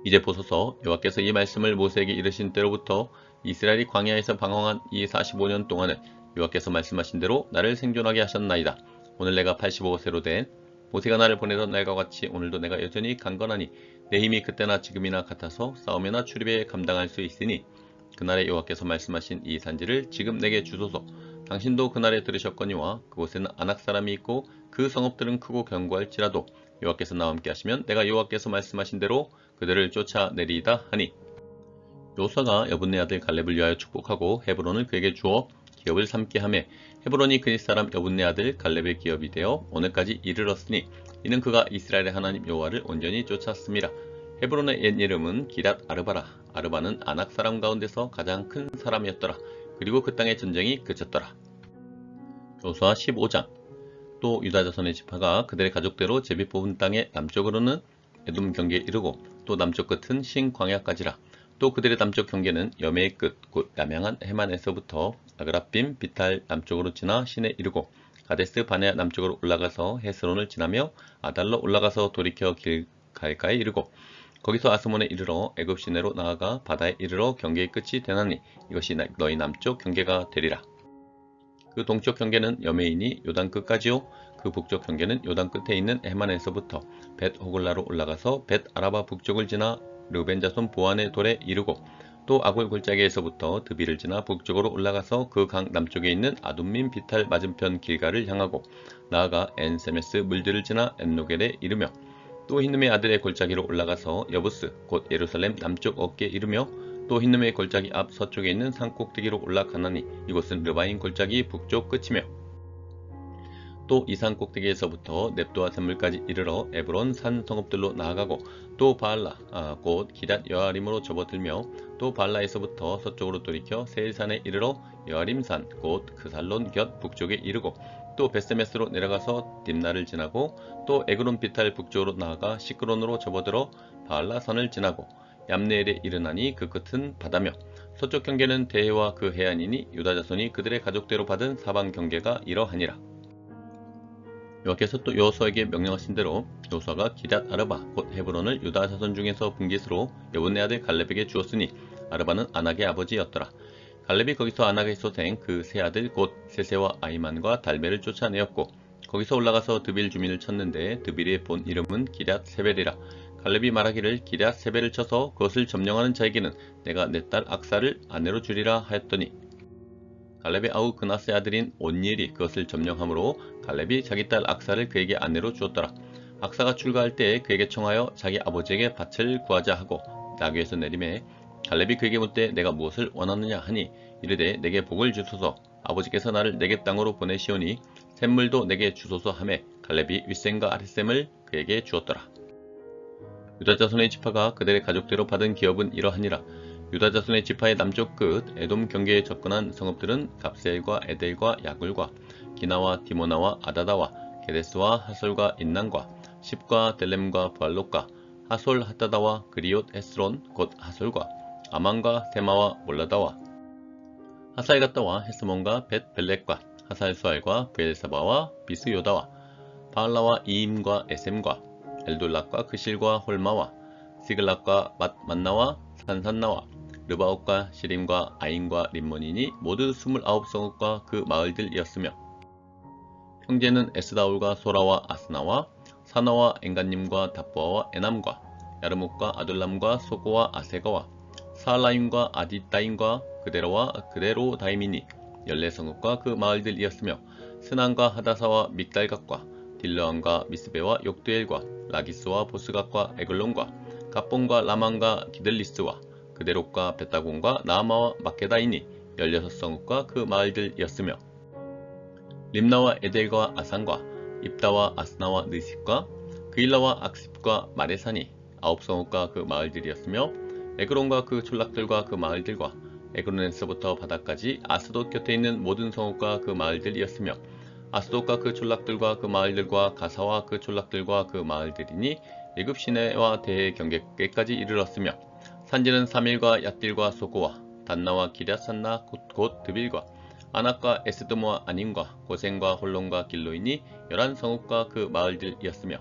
이제 보소서 여호와께서 이 말씀을 모세에게 이르신 때로부터 이스라엘이 광야에서 방황한 이 45년 동안을 여호와께서 말씀하신 대로 나를 생존하게 하셨나이다. 오늘 내가 85세로 된 모세가 나를 보내던 날과 같이 오늘도 내가 여전히 강건하니 내 힘이 그때나 지금이나 같아서 싸움이나 출입에 감당할 수 있으니 그날에 여호와께서 말씀하신 이 산지를 지금 내게 주소서. 당신도 그날에 들으셨거니와 그곳에는 아낙 사람이 있고 그 성읍들은 크고 견고할지라도 여호와께서 나와 함께 하시면 내가 여호와께서 말씀하신 대로 그들을 쫓아내리이다 하니 여호수아가 여분네 아들 갈렙을 위하여 축복하고 헤브론을 그에게 주어 기업을 삼게 하매 헤브론이 그닛 사람 여분네 아들 갈렙의 기업이 되어 오늘까지 이르렀으니 이는 그가 이스라엘의 하나님 여호와를 온전히 쫓았음이라. 헤브론의 옛 이름은 기랏 아르바라. 아르바는 아낙 사람 가운데서 가장 큰 사람이었더라. 그리고 그 땅의 전쟁이 그쳤더라. 여호수아 15장. 또 유다 자손의 지파가 그들의 가족대로 제비 뽑은 땅의 남쪽으로는 에돔 경계에 이르고 또 남쪽 끝은 신 광야까지라. 또 그들의 남쪽 경계는 여매의 끝 곧 야명한 해만에서부터 아그라빔 비탈 남쪽으로 지나 신에 이르고 가데스 바네아 남쪽으로 올라가서 헤스론을 지나며 아달로 올라가서 돌이켜 길갈가에 이르고 거기서 아스몬에 이르러 애굽 시내로 나아가 바다에 이르러 경계의 끝이 되나니 이것이 너희 남쪽 경계가 되리라. 그 동쪽 경계는 여매이니 요단 끝까지요. 그 북쪽 경계는 요단 끝에 있는 해만에서부터 벳 호글라로 올라가서 벳 아라바 북쪽을 지나 르벤 자손 보안의 돌에 이르고 또 아골 골짜기에서부터 드비를 지나 북쪽으로 올라가서 그 강 남쪽에 있는 아둠민 비탈 맞은편 길가를 향하고 나아가 엔세메스 물들을 지나 엔노겔에 이르며 또 hinnom의 아들의 골짜기로 올라가서 여부스 곧 예루살렘 남쪽 어깨에 이르며 또 hinnom의 골짜기 앞 서쪽에 있는 산 꼭대기로 올라가나니 이곳은 르바인 골짜기 북쪽 끝이며 또 이 산 꼭대기에서부터 넵도와 샘물까지 이르러 에브론 산 성읍들로 나아가고 또 바알라 곧 기럇 여아림으로 접어들며 또 바알라에서부터 서쪽으로 돌이켜 세일산에 이르러 여아림산 곧 그살론 곁 북쪽에 이르고 또 베스메스로 내려가서 딥나를 지나고 또 에그론 비탈 북쪽으로 나아가 시크론으로 접어들어 바알라산을 지나고 얌네엘에 이르나니 그 끝은 바다며 서쪽 경계는 대해와 그 해안이니 유다 자손이 그들의 가족대로 받은 사방 경계가 이러하니라. 여호와께서 또 여호수아에게 명령하신 대로 여호수아가 기럇 아르바 곧 헤브론을 유다 자손 중에서 분깃으로 여분네 아들 갈렙에게 주었으니 아르바는 아낙의 아버지였더라. 갈렙이 거기서 아낙의 소생 그 세 아들 곧 세세와 아이만과 달메를 쫓아내었고 거기서 올라가서 드빌 주민을 쳤는데 드빌의 본 이름은 기럇 세벨이라. 갈렙이 말하기를 기럇 세벨을 쳐서 그것을 점령하는 자에게는 내가 내 딸 악사를 아내로 주리라 하였더니 갈렙의 아우 그나스의 아들인 온니엘이 그것을 점령하므로 갈렙이 자기 딸 악사를 그에게 아내로 주었더라. 악사가 출가할 때에 그에게 청하여 자기 아버지에게 밭을 구하자 하고 나귀에서 내림에 갈렙이 그에게 묻되 내가 무엇을 원하느냐 하니 이르되 내게 복을 주소서 아버지께서 나를 내게 땅으로 보내시오니 샘물도 내게 주소서 하매 갈렙이 윗샘과 아랫샘을 그에게 주었더라. 유다 자손의 지파가 그들의 가족대로 받은 기업은 이러하니라. 유다 자손의 지파의 남쪽 끝 에돔 경계에 접근한 성읍들은 갑세엘과 에델과 야굴과 기나와 디모나와 아다다와 게데스와 하솔과 인난과 십과 델렘과 부알롯과 하솔 하다다와 그리옷 에스론 곧 하솔과 아만과 세마와 몰라다와 하살가다와 헤스몬과 벳 벨렉과 하살수알과 브엘사바와 비스요다와 바알라와 이임과 에셈과 엘돌락과 그실과 홀마와 시글락과 만나와 산산나와 르바옷과 시림과 아인과 림몬이니 모두 29성읍과 그 마을들이었으며 형제는 에스다올과 소라와 아스나와 사나와 엔간님과 답보아와 에남과 야르목과 아둘람과 소고와 아세가와 사알라임과 아디따임과 그데로와 그데로다임이니 14성읍과 그 마을들이었으며 스난과 하다사와 믹달각과 딜러암과 미스베와 욕두엘과 라기스와 보스각과 에글론과 갑본과 라만과 기들리스와 그데롯과 베타곤과 나아마와 마케다이니 16성읍과 그 마을들이었으며 림나와 에델과 아산과 입다와 아스나와 느십과 그일라와 악십과 마레산이 9성읍과 그 마을들이었으며 에그론과 그 촌락들과 그 마을들과 에그론에서부터 바다까지 아스돗 곁에 있는 모든 성읍과 그 마을들이었으며 아스돗과 그 촌락들과 그 마을들과 가사와 그 촌락들과 그 마을들이니 일곱 시내와 대해 경계까지 이르렀으며 산지는 사밀과 얏딜과 소고와 단나와 기럇산나 곧 드빌과 아낙과 에스드모와 아닌과 고센과 홀론과 길로이니 11성읍과 그 마을들이었으며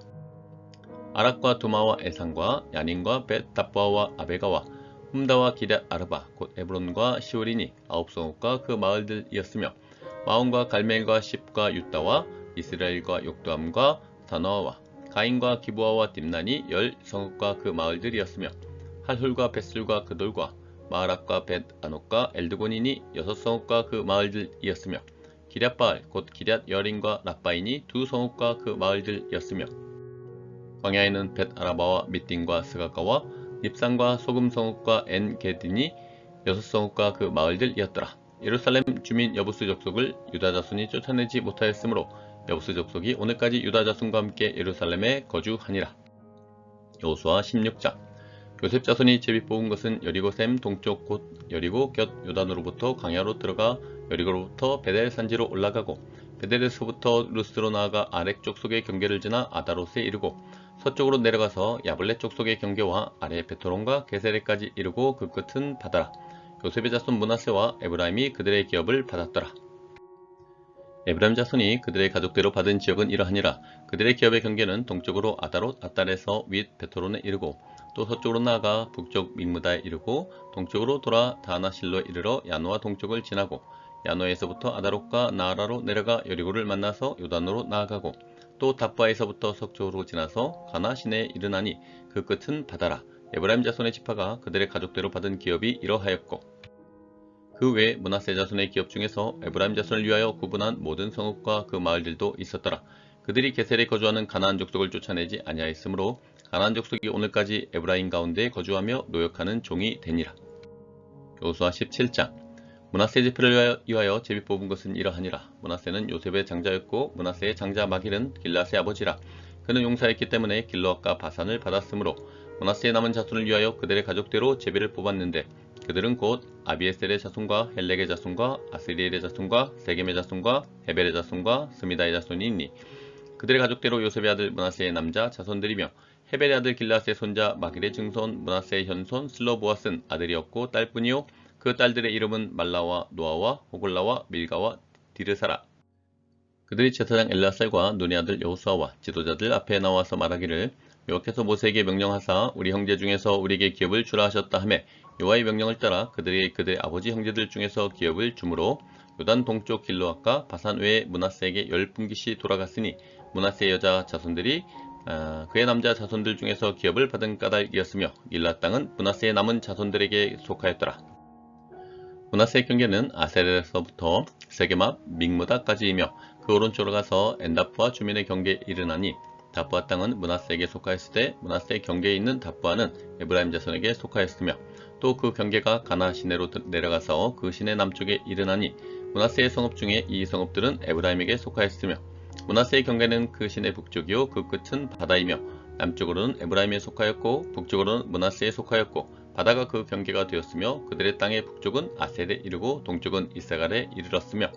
아락과 두마와 에산과 야닌과 벳 답보아와 아베가와 훔다와 기럇 아르바 곧 에브론과 시올이니 9성읍과 그 마을들이었으며 마온과 갈멜과 십과 유다와 이스라엘과 욕두암과 다너와 가인과 기부아와 딥난이 10성읍과 그 마을들이었으며 할훌과 벳술과 그돌과 마하락과 벳 아녹과 엘드곤이니 6성읍과 그 마을들이었으며 기럇바알 곧 기럇 여린과 랍바인이 2성읍과 그 마을들이었으며 광야에는 벳 아라바와 밑딘과 스가가와 닙산과 소금성읍과 엔게딘이 6성읍과 그 마을들이었더라. 예루살렘 주민 여부스 족속을 유다 자손이 쫓아내지 못하였으므로 여부스 족속이 오늘까지 유다 자손과 함께 예루살렘에 거주하니라. 여호수아 16장 요셉 자손이 제비 뽑은 것은 여리고 샘 동쪽 곧 여리고 곁 요단으로부터 광야로 들어가 여리고로부터 베델 산지로 올라가고 베델에서부터 루스로 나아가 아렉 족속의 경계를 지나 아다롯에 이르고 서쪽으로 내려가서 야블렛 족속의 경계와 아래 베토론과 게세레까지 이르고 그 끝은 바다라. 요셉의 자손 므낫세와 에브라임이 그들의 기업을 받았더라. 에브라임 자손이 그들의 가족대로 받은 지역은 이러하니라. 그들의 기업의 경계는 동쪽으로 아다롯 아달에서 윗 베토론에 이르고 또 서쪽으로 나아가 북쪽 믹무다에 이르고 동쪽으로 돌아 다나실로에 이르러 야노와 동쪽을 지나고 야노에서부터 아다롯과 나아라로 내려가 여리고를 만나서 요단으로 나아가고 또 답바에서부터 서쪽으로 지나서 가나 시내에 이르나니 그 끝은 바다라. 에브라임 자손의 지파가 그들의 가족대로 받은 기업이 이러하였고 그 외 므낫세 자손의 기업 중에서 에브라임 자손을 위하여 구분한 모든 성읍과 그 마을들도 있었더라. 그들이 게셀에 거주하는 가나안 족속을 쫓아내지 아니하였으므로 가나안 족속이 오늘까지 에브라임 가운데 거주하며 노역하는 종이 되니라. 여호수아 17장 므낫세 지파를 위하여 제비 뽑은 것은 이러하니라. 므낫세는 요셉의 장자였고 므낫세의 장자 마길은 길앗의 아버지라. 그는 용사였기 때문에 길르앗과 바산을 받았으므로 므낫세의 남은 자손을 위하여 그들의 가족대로 제비를 뽑았는데 그들은 곧 아비에셀의 자손과 헬렉의 자손과 아스리엘의 자손과 세겜의 자손과 헤벨의 자손과 스미다의 자손이 있니 그들의 가족대로 요셉의 아들 므낫세의 남자 자손들이며 헤벨의 아들 길앗의 손자 마길의 증손 므낫세의 현손 슬로보앗은 아들이었고 딸뿐이요 그 딸들의 이름은 말라와 노아와 호글라와 밀가와 디르사라. 그들이 제사장 엘라살과 눈의 아들 여호수아와 지도자들 앞에 나와서 말하기를 여호와께서 모세에게 명령하사 우리 형제 중에서 우리에게 기업을 주라 하셨다 하매 여호와의 명령을 따라 그들의 아버지 형제들 중에서 기업을 주므로 요단 동쪽 길르앗과 바산 외에 므낫세에게 10분기씩 돌아갔으니 므낫세의 여자 자손들이 그의 남자 자손들 중에서 기업을 받은 까닭이었으며 길앗 땅은 므낫세의 남은 자손들에게 속하였더라. 므낫세의 경계는 아셀에서부터 세겜 앞 믹므다까지이며 그 오른쪽으로 가서 엔다프와 주민의 경계에 이르나니 다프아 땅은 므낫세에게 속하였을 때 므낫세의 경계에 있는 다프아는 에브라임 자손에게 속하였으며 또 그 경계가 가나 시내로 내려가서 그 시내 남쪽에 이르나니 므낫세의 성읍 중에 이 성읍들은 에브라임에게 속하였으며 므낫세의 경계는 그 시내 북쪽이요 그 끝은 바다이며 남쪽으로는 에브라임에 속하였고 북쪽으로는 므낫세에 속하였고 바다가 그 경계가 되었으며 그들의 땅의 북쪽은 아셀에 이르고 동쪽은 이사갈에 이르렀으며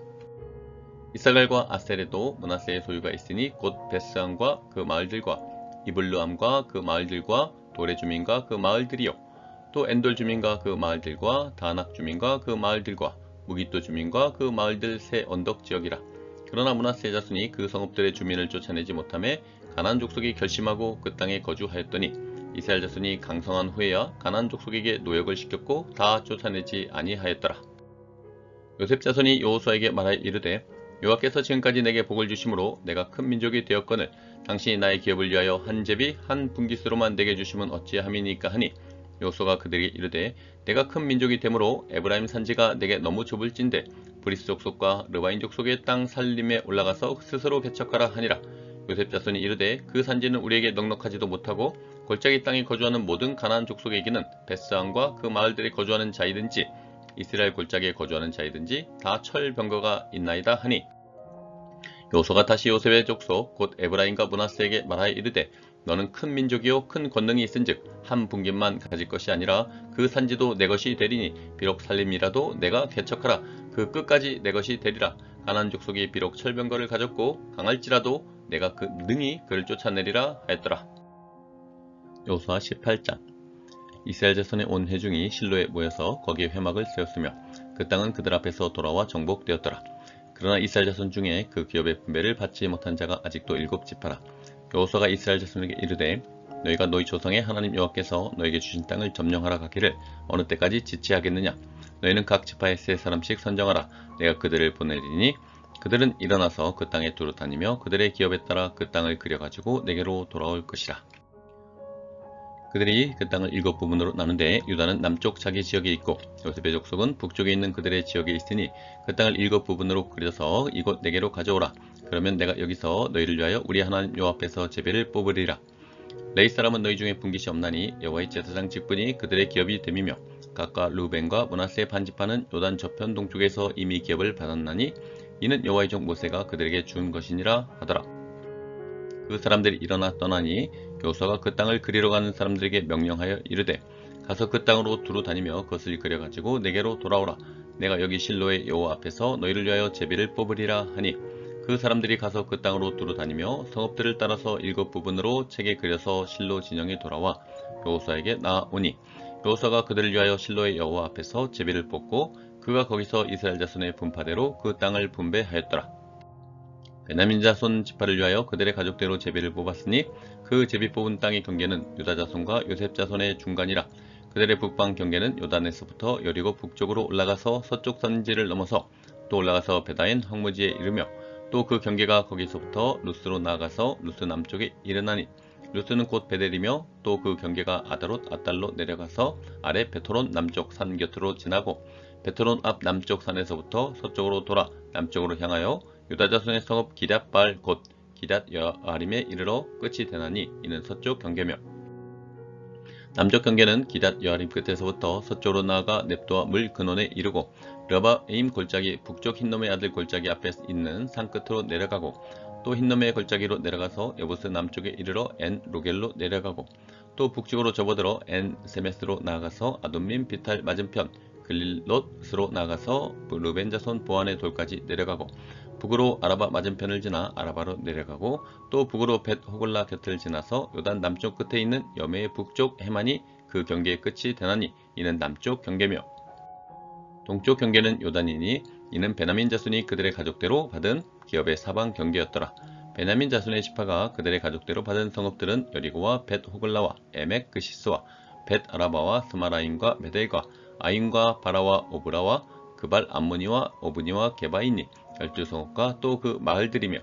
이사갈과 아셀에도 므낫세의 소유가 있으니 곧 베스안과 그 마을들과 이블르암과 그 마을들과 도레 주민과 그 마을들이요 또 엔돌 주민과 그 마을들과 다낙 주민과 그 마을들과 무기또 주민과 그 마을들 세 언덕 지역이라. 그러나 므낫세의 자손이 그 성읍들의 주민을 쫓아내지 못하며 가나안 족속이 결심하고 그 땅에 거주하였더니 이스라엘 자손이 강성한 후에야 가나안 족속에게 노역을 시켰고 다 쫓아내지 아니하였더라. 요셉 자손이 여호수아에게 말하여 이르되 여호와께서 지금까지 내게 복을 주심으로 내가 큰 민족이 되었거늘 당신이 나의 기업을 위하여 한 제비 한 분깃으로만 내게 주심은 어찌함이니까 하니 여호수아가 그들에게 이르되 내가 큰 민족이 되므로 에브라임 산지가 내게 너무 좁을진데 브리스 족속과 르바인 족속의 땅 살림에 올라가서 스스로 개척하라 하니라. 요셉 자손이 이르되 그 산지는 우리에게 넉넉하지도 못하고 골짜기 땅에 거주하는 모든 가나안 족속에게는 베스안과 그 마을들에 거주하는 자이든지 이스라엘 골짜기에 거주하는 자이든지 다 철병거가 있나이다 하니 여호수아가 다시 요셉의 족속 곧 에브라임과 므낫세에게 말하여 이르되 너는 큰 민족이요 큰 권능이 있은즉 한 분깃만 가질 것이 아니라 그 산지도 내 것이 되리니 비록 살림이라도 내가 개척하라 그 끝까지 내 것이 되리라. 가나안 족속이 비록 철병거를 가졌고 강할지라도 내가 능히 그를 쫓아내리라 하였더라. 여호수아 18장. 이스라엘 자손의 온 회중이 실로에 모여서 거기에 회막을 세웠으며 그 땅은 그들 앞에서 돌아와 정복되었더라. 그러나 이스라엘 자손 중에 그 기업의 분배를 받지 못한 자가 아직도 7지파라. 여호수아가 이스라엘 자손에게 이르되 너희가 너희 조상의 하나님 여호와께서 너에게 주신 땅을 점령하라 하기를 어느 때까지 지체하겠느냐. 너희는 각 지파에 세 사람씩 선정하라. 내가 그들을 보내리니 그들은 일어나서 그 땅에 두루 다니며 그들의 기업에 따라 그 땅을 그려가지고 내게로 돌아올 것이라. 그들이 그 땅을 7부분으로 나누되 유다는 남쪽 자기 지역에 있고 요셉의 족속은 북쪽에 있는 그들의 지역에 있으니 그 땅을 7부분으로 그려서 이곳 내게로 가져오라. 그러면 내가 여기서 너희를 위하여 우리 하나님 여호와 앞에서 제비를 뽑으리라. 레위 사람은 너희 중에 분깃이 없나니 여호와의 제사장 직분이 그들의 기업이 됨이며 각과 루벤과 므낫세 반지파는 요단 저편 동쪽에서 이미 기업을 받았나니 이는 여호와의 종 모세가 그들에게 준 것이니라 하더라. 그 사람들이 일어나 떠나니 여호수아가 그 땅을 그리러 가는 사람들에게 명령하여 이르되 가서 그 땅으로 두루 다니며 그것을 그려가지고 내게로 돌아오라. 내가 여기 실로의 여호와 앞에서 너희를 위하여 제비를 뽑으리라 하니 그 사람들이 가서 그 땅으로 두루 다니며 성읍들을 따라서 7부분으로 책에 그려서 실로 진영에 돌아와 여호수아에게 나아오니 여호수아가 그들을 위하여 실로의 여호와 앞에서 제비를 뽑고 그가 거기서 이스라엘 자손의 분파대로 그 땅을 분배하였더라. 베냐민 자손 지파를 위하여 그들의 가족대로 제비를 뽑았으니 그 제비 뽑은 땅의 경계는 유다 자손과 요셉 자손의 중간이라. 그들의 북방 경계는 요단에서부터 여리고 북쪽으로 올라가서 서쪽 산지를 넘어서 또 올라가서 베다인 황무지에 이르며 또 그 경계가 거기서부터 루스로 나아가서 루스 남쪽에 이르나니 루스는 곧 베델이며 또 그 경계가 아다롯 아달로 내려가서 아래 베토론 남쪽 산 곁으로 지나고 베토론 앞 남쪽 산에서부터 서쪽으로 돌아 남쪽으로 향하여 유다 자손의 성읍 기럇발 곧 기럇 여아림에 이르러 끝이 되나니 이는 서쪽 경계며 남쪽 경계는 기닷 여아림 끝에서부터 서쪽으로 나아가 넵도와 물 근원에 이르고 르바임 골짜기 북쪽 흰놈의 아들 골짜기 앞에 있는 산 끝으로 내려가고 또 흰놈의 골짜기로 내려가서 여부스 남쪽에 이르러 엔 로겔로 내려가고 또 북쪽으로 접어들어 엔 세메스로 나아가서 아돔민 비탈 맞은편 글릴롯으로 나아가서 르벤 자손 보안의 돌까지 내려가고 북으로 아라바 맞은편을 지나 아라바로 내려가고 또 북으로 벳 호글라 곁을 지나서 요단 남쪽 끝에 있는 여메의 북쪽 해만이 그 경계의 끝이 되나니 이는 남쪽 경계며 동쪽 경계는 요단이니 이는 베냐민 자손이 그들의 가족대로 받은 기업의 사방 경계였더라. 베냐민 자손의 지파가 그들의 가족대로 받은 성읍들은 여리고와 벳 호글라와 에멕 그시스와 벳 아라바와 스마라임과 메델과 아임과 바라와 오브라와 그발 암모니와 오브니와 게바이니 12성읍과 또 그 마을들이며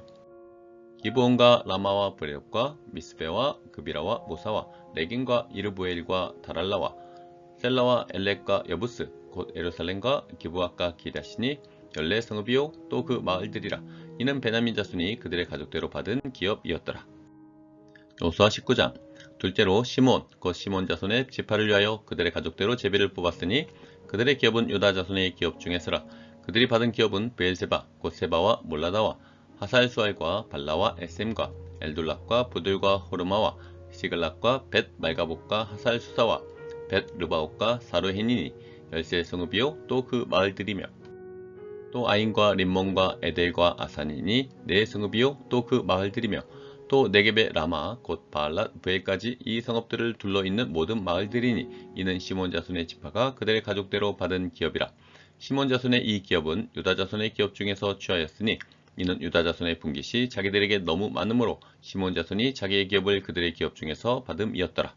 기브온과 라마와 브레옥과 미스베와 그비라와 모사와 레긴과 이르부엘과 다랄라와 셀라와 엘렉과 여부스 곧 예루살렘과 기브아과 기다시니 14성읍이요 또 그 마을들이라. 이는 베냐민 자손이 그들의 가족대로 받은 기업이었더라. 요수아 19장. 둘째로 시몬 곧 시몬 자손의 지파를 위하여 그들의 가족대로 제비를 뽑았으니 그들의 기업은 유다 자손의 기업 중에서라. 그들이 받은 기업은 브엘세바 곧 세바와 몰라다와 하살수알과 발라와 에셈과 엘둘락과 부들과 호르마와 시글락과 벳 말가복과 하살수사와 벳 르바옥과 사르헤니니 13성읍이요 또 그 마을들이며 또 아인과 림몬과 에델과 아산이니 4성읍이요 또 그 마을들이며 또 네겝의 라마 곧 바알랏 브엘까지 이 성읍들을 둘러있는 모든 마을들이니 이는 시몬 자손의 지파가 그들의 가족대로 받은 기업이라. 시몬 자손의 이 기업은 유다 자손의 기업 중에서 취하였으니 이는 유다 자손의 분깃이 자기들에게 너무 많으므로 시몬 자손이 자기의 기업을 그들의 기업 중에서 받음이었더라.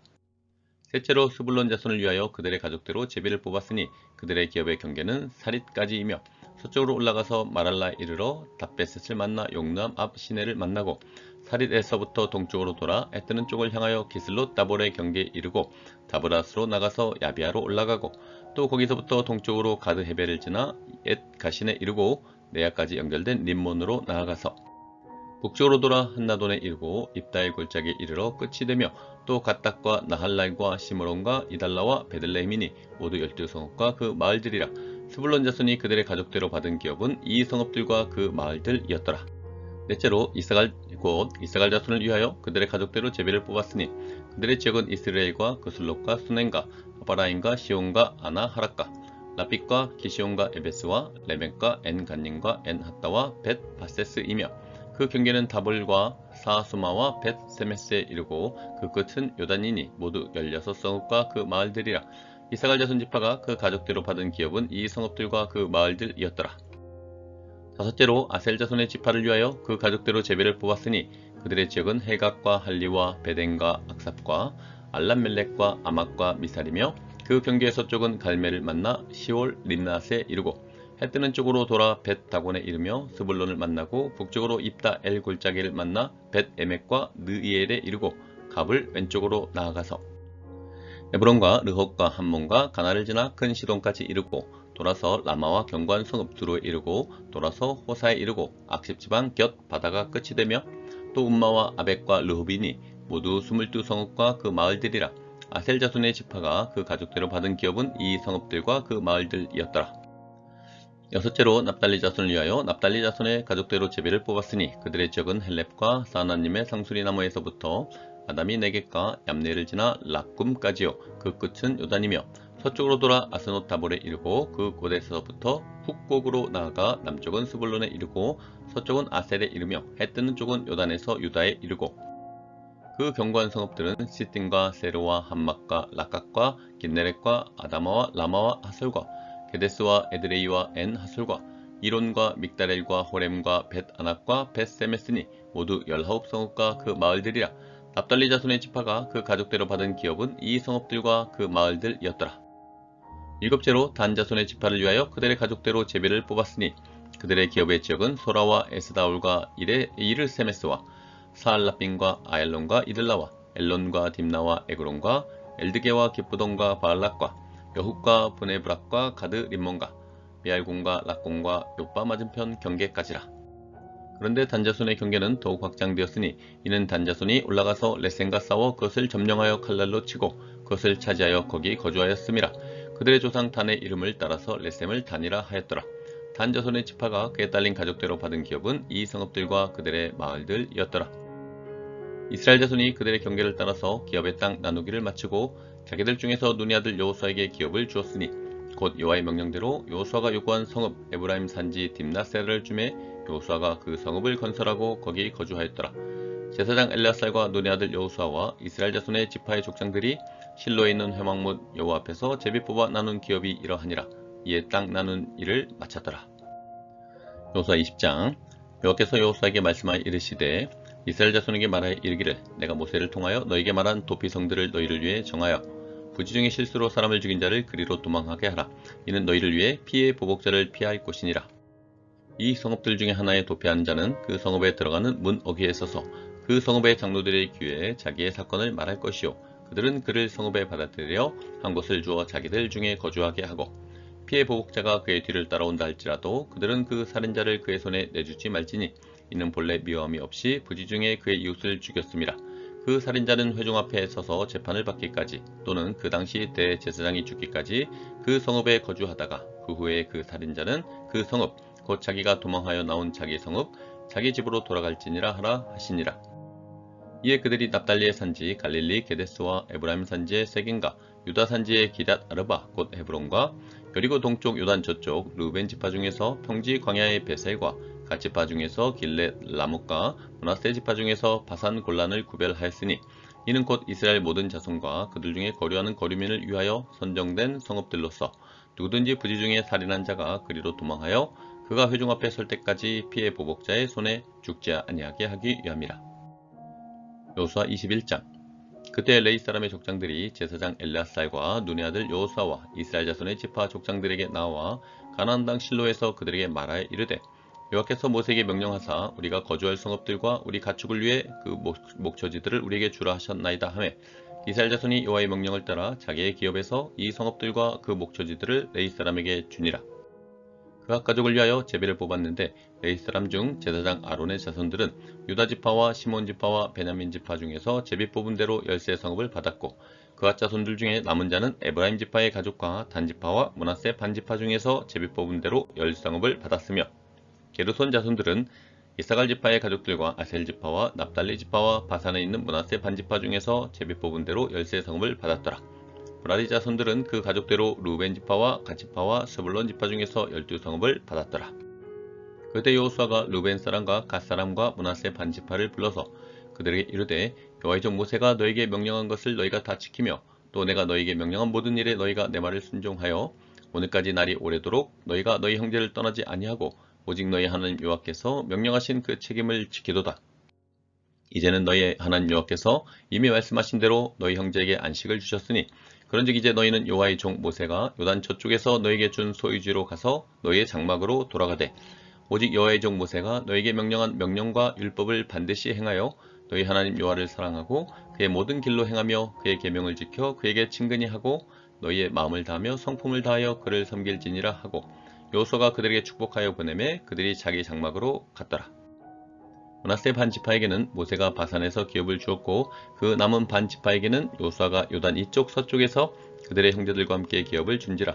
셋째로 스불론 자손을 위하여 그들의 가족대로 제비를 뽑았으니 그들의 기업의 경계는 사릿까지이며 서쪽으로 올라가서 마랄라에 이르러 답베셋을 만나 용남 앞 시내를 만나고 사릿에서부터 동쪽으로 돌아 해뜨는 쪽을 향하여 기슬롯 다볼의 경계에 이르고 다브라스로 나가서 야비아로 올라가고 또 거기서부터 동쪽으로 가드 헤벨을 지나 엣 가신에 이르고 네아까지 연결된 림몬으로 나아가서 북쪽으로 돌아 한나돈에 이르고 입다엘 골짜기에 이르러 끝이 되며 또 갓닥과 나할랄과 시므론과 이달라와 베들레헴이니 모두 12성읍과 그 마을들이라. 스불론 자손이 그들의 가족대로 받은 기업은 이 성읍들과 그 마을들이었더라. 넷째로 이사갈 자손을 위하여 그들의 가족대로 제비를 뽑았으니 그들의 지역은 이스라엘과 그슬롯과 수넨과 아바라임과 시온과 아나 하락과 라핏과 기시온과 에베스와 레벤과 엔간님과 엔하따와 벳 바세스이며 그 경계는 다볼과 사수마와 벳 세메스에 이르고 그 끝은 요단이니 모두 16성읍과 그 마을들이라. 이사갈 자손 지파가 그 가족대로 받은 기업은 이 성읍들과 그 마을들이었더라. 다섯째로 아셀 자손의 지파를 위하여 그 가족대로 제비를 뽑았으니 그들의 지역은 헬각과 할리와 베덴과 악삽과 알람멜렉과 아막과 미살이며 그 경계의 서쪽은 갈멜을 만나 시올 림낫에 이르고 해뜨는 쪽으로 돌아 벳 다곤에 이르며 스불론을 만나고 북쪽으로 입다 엘 골짜기를 만나 벳 에멕과 느이엘에 이르고 갑을 왼쪽으로 나아가서 에브론과 르홉과 함몬과 가나를 지나 큰 시돈까지 이르고 돌아서 라마와 경관 성읍 두로에 이르고 돌아서 호사에 이르고 악십 지방 곁 바다가 끝이 되며 또 음마와 아벡과 르홉이니 모두 22성읍과 그 마을들이라. 아셀 자손의 지파가 그 가족대로 받은 기업은 이 성읍들과 그 마을들이었더라. 여섯째로 납달리 자손을 위하여 납달리 자손의 가족대로 제비를 뽑았으니 그들의 지역은 헬렙과 사나님의 상수리 나무에서부터 아담이 네겝과 얌네를 지나 락꿈까지요. 그 끝은 요단이며 서쪽으로 돌아 아스노 다볼에 이르고 그 곳에서부터 훅곡으로 나아가 남쪽은 스불론에 이르고 서쪽은 아셀에 이르며 해뜨는 쪽은 요단에서 유다에 이르고 그 견고한 성읍들은 시팀과 세로와 함막과 락각과 긴네렛과 아다마와 라마와 하솔과 게데스와 에드레이와 엔 하솔과 이론과 믹다렐과 호렘과 벳 아낙과 벳 세메스니 모두 19성읍과 그 마을들이라. 납달리 자손의 지파가 그 가족대로 받은 기업은 이 성읍들과 그 마을들이었더라. 일곱째로 단 자손의 지파를 위하여 그들의 가족대로 제비를 뽑았으니 그들의 기업의 지역은 소라와 에스다올과 이르세메스와 사알라빈과 아엘론과 이들라와 엘론과 딥나와 에그론과 엘드게와 기쁘돈과 바알락과 여훗과 브네브락과 가드 림몬과 미알곤과 락곤과 요빠 맞은편 경계까지라. 그런데 단자손의 경계는 더욱 확장되었으니 이는 단자손이 올라가서 레센과 싸워 그것을 점령하여 칼날로 치고 그것을 차지하여 거기 거주하였음이라. 그들의 조상 단의 이름을 따라서 레셈을 단이라 하였더라. 단 자손의 지파가 그에 딸린 가족대로 받은 기업은 이 성읍들과 그들의 마을들이었더라. 이스라엘 자손이 그들의 경계를 따라서 기업의 땅 나누기를 마치고 자기들 중에서 눈의 아들 여호수아에게 기업을 주었으니 곧 여호와의 명령대로 여호수아가 요구한 성읍 에브라임 산지 딥나세를 주매 여호수아가 그 성읍을 건설하고 거기 거주하였더라. 제사장 엘레아살과 눈의 아들 여호수아와 이스라엘 자손의 지파의 족장들이 실로에 있는 회막문 여호와 앞에서 제비 뽑아 나눈 기업이 이러하니라. 이에 땅 나눈 일을 마쳤더라. 여호수아 20장. 여호와께서 여호수아에게 말씀하여 이르시되 이스라엘 자손에게 말하여 이르기를 내가 모세를 통하여 너에게 말한 도피성들을 너희를 위해 정하여 부지 중에 실수로 사람을 죽인 자를 그리로 도망하게 하라. 이는 너희를 위해 피의 보복자를 피할 곳이니라. 이 성읍들 중에 하나에 도피한 자는 그 성읍에 들어가는 문 어귀에 서서 그 성읍의 장로들의 귀에 자기의 사건을 말할 것이요 그들은 그를 성읍에 받아들여 한 곳을 주어 자기들 중에 거주하게 하고 피의 보복자가 그의 뒤를 따라온다 할지라도 그들은 그 살인자를 그의 손에 내주지 말지니 이는 본래 미워함이 없이 부지 중에 그의 이웃을 죽였음이라. 그 살인자는 회중 앞에 서서 재판을 받기까지 또는 그 당시 대제사장이 죽기까지 그 성읍에 거주하다가 그 후에 그 살인자는 그 성읍 곧 자기가 도망하여 나온 자기 성읍 자기 집으로 돌아갈지니라 하라 하시니라. 이에 그들이 납달리의 산지 갈릴리 게데스와 에브라임 산지의 세겐과 유다 산지의 기럇 아르바 곧 헤브론과 여리고 동쪽 요단 저쪽 르벤 지파 중에서 평지 광야의 베셀과 갓 지파 중에서 길렛 라못과 므낫세 지파 중에서 바산 골란을 구별하였으니 이는 곧 이스라엘 모든 자손과 그들 중에 거류하는 거류민을 위하여 선정된 성읍들로서 누구든지 부지 중에 살인한 자가 그리로 도망하여 그가 회중 앞에 설 때까지 피의 보복자의 손에 죽지 아니하게 하기 위함이라. 여호수아 21장. 그때 레위 사람의 족장들이 제사장 엘레아살과 눈의 아들 여호수아와 이스라엘 자손의 지파 족장들에게 나와 가나안 땅 실로에서 그들에게 말하여 이르되 여호와께서 모세에게 명령하사 우리가 거주할 성읍들과 우리 가축을 위해 그 목초지들을 우리에게 주라 하셨나이다 하매 이스라엘 자손이 여호와의 명령을 따라 자기의 기업에서 이 성읍들과 그 목초지들을 레위 사람에게 주니라. 그각 가족을 위하여 제비를 뽑았는데 레위 사람 중 제사장 아론의 자손들은 유다 지파와 시몬 지파와 베냐민 지파 중에서 제비 뽑은 대로 13 성읍을 받았고 그각 자손들 중에 남은 자는 에브라임 지파의 가족과 단 지파와 므낫세 반 지파 중에서 제비 뽑은 대로 10 성읍을 받았으며 게르손 자손들은 이사갈 지파의 가족들과 아셀 지파와 납달리 지파와 바산에 있는 므낫세 반 지파 중에서 제비 뽑은 대로 13 성읍을 받았더라. 브라디 자손들은 그 가족대로 루벤 지파와 갓 지파와 스불론 지파 중에서 12성읍을 받았더라. 그때 여호수아가 루벤 사람과 갓 사람과 므낫세 반 지파를 불러서 그들에게 이르되 여호와의 종 모세가 너에게 명령한 것을 너희가 다 지키며 또 내가 너희에게 명령한 모든 일에 너희가 내 말을 순종하여 오늘까지 날이 오래도록 너희가 너희 형제를 떠나지 아니하고 오직 너희 하나님 여호와께서 명령하신 그 책임을 지키도다. 이제는 너희 하나님 여호와께서 이미 말씀하신 대로 너희 형제에게 안식을 주셨으니 그런즉 이제 너희는 여호와의 종 모세가 요단 저쪽에서 너희에게 준 소유지로 가서 너희의 장막으로 돌아가되 오직 여호와의 종 모세가 너희에게 명령한 명령과 율법을 반드시 행하여 너희 하나님 여호와를 사랑하고 그의 모든 길로 행하며 그의 계명을 지켜 그에게 친근히 하고 너희의 마음을 다하며 성품을 다하여 그를 섬길지니라 하고 여호수아가 그들에게 축복하여 보내매 그들이 자기 장막으로 갔더라. 므낫세 반 지파에게는 모세가 바산에서 기업을 주었고 그 남은 반 지파에게는 여호수아가 요단 이쪽 서쪽에서 그들의 형제들과 함께 기업을 준지라.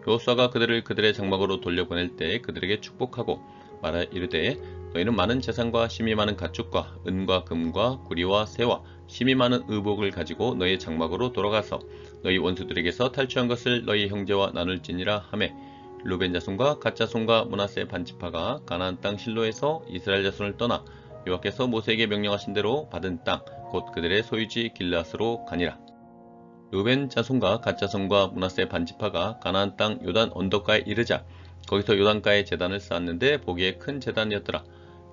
여호수아가 그들을 그들의 장막으로 돌려보낼 때 그들에게 축복하고 말하여 이르되 너희는 많은 재산과 힘이 많은 가축과 은과 금과 구리와 새와 힘이 많은 의복을 가지고 너희 장막으로 돌아가서 너희 원수들에게서 탈취한 것을 너희 형제와 나눌지니라 하매 루벤 자손과 갓 자손과 므낫세 반 지파가 가나안 땅 실로에서 이스라엘 자손을 떠나 여호와께서 모세에게 명령하신 대로 받은 땅 곧 그들의 소유지 길르앗으로 가니라. 루벤 자손과 갓 자손과 므낫세 반 지파가 가나안 땅 요단 언덕가에 이르자 거기서 요단가에 제단을 쌓았는데 보기에 큰 제단이었더라.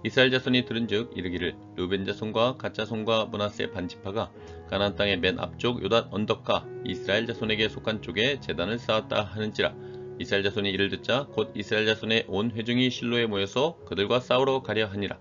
이스라엘 자손이 들은즉 이르기를 루벤 자손과 갓 자손과 므낫세 반 지파가 가나안 땅의 맨 앞쪽 요단 언덕가 이스라엘 자손에게 속한 쪽에 제단을 쌓았다 하는지라. 이스라엘 자손이 이를 듣자 곧 이스라엘 자손의 온 회중이 실로에 모여서 그들과 싸우러 가려 하니라.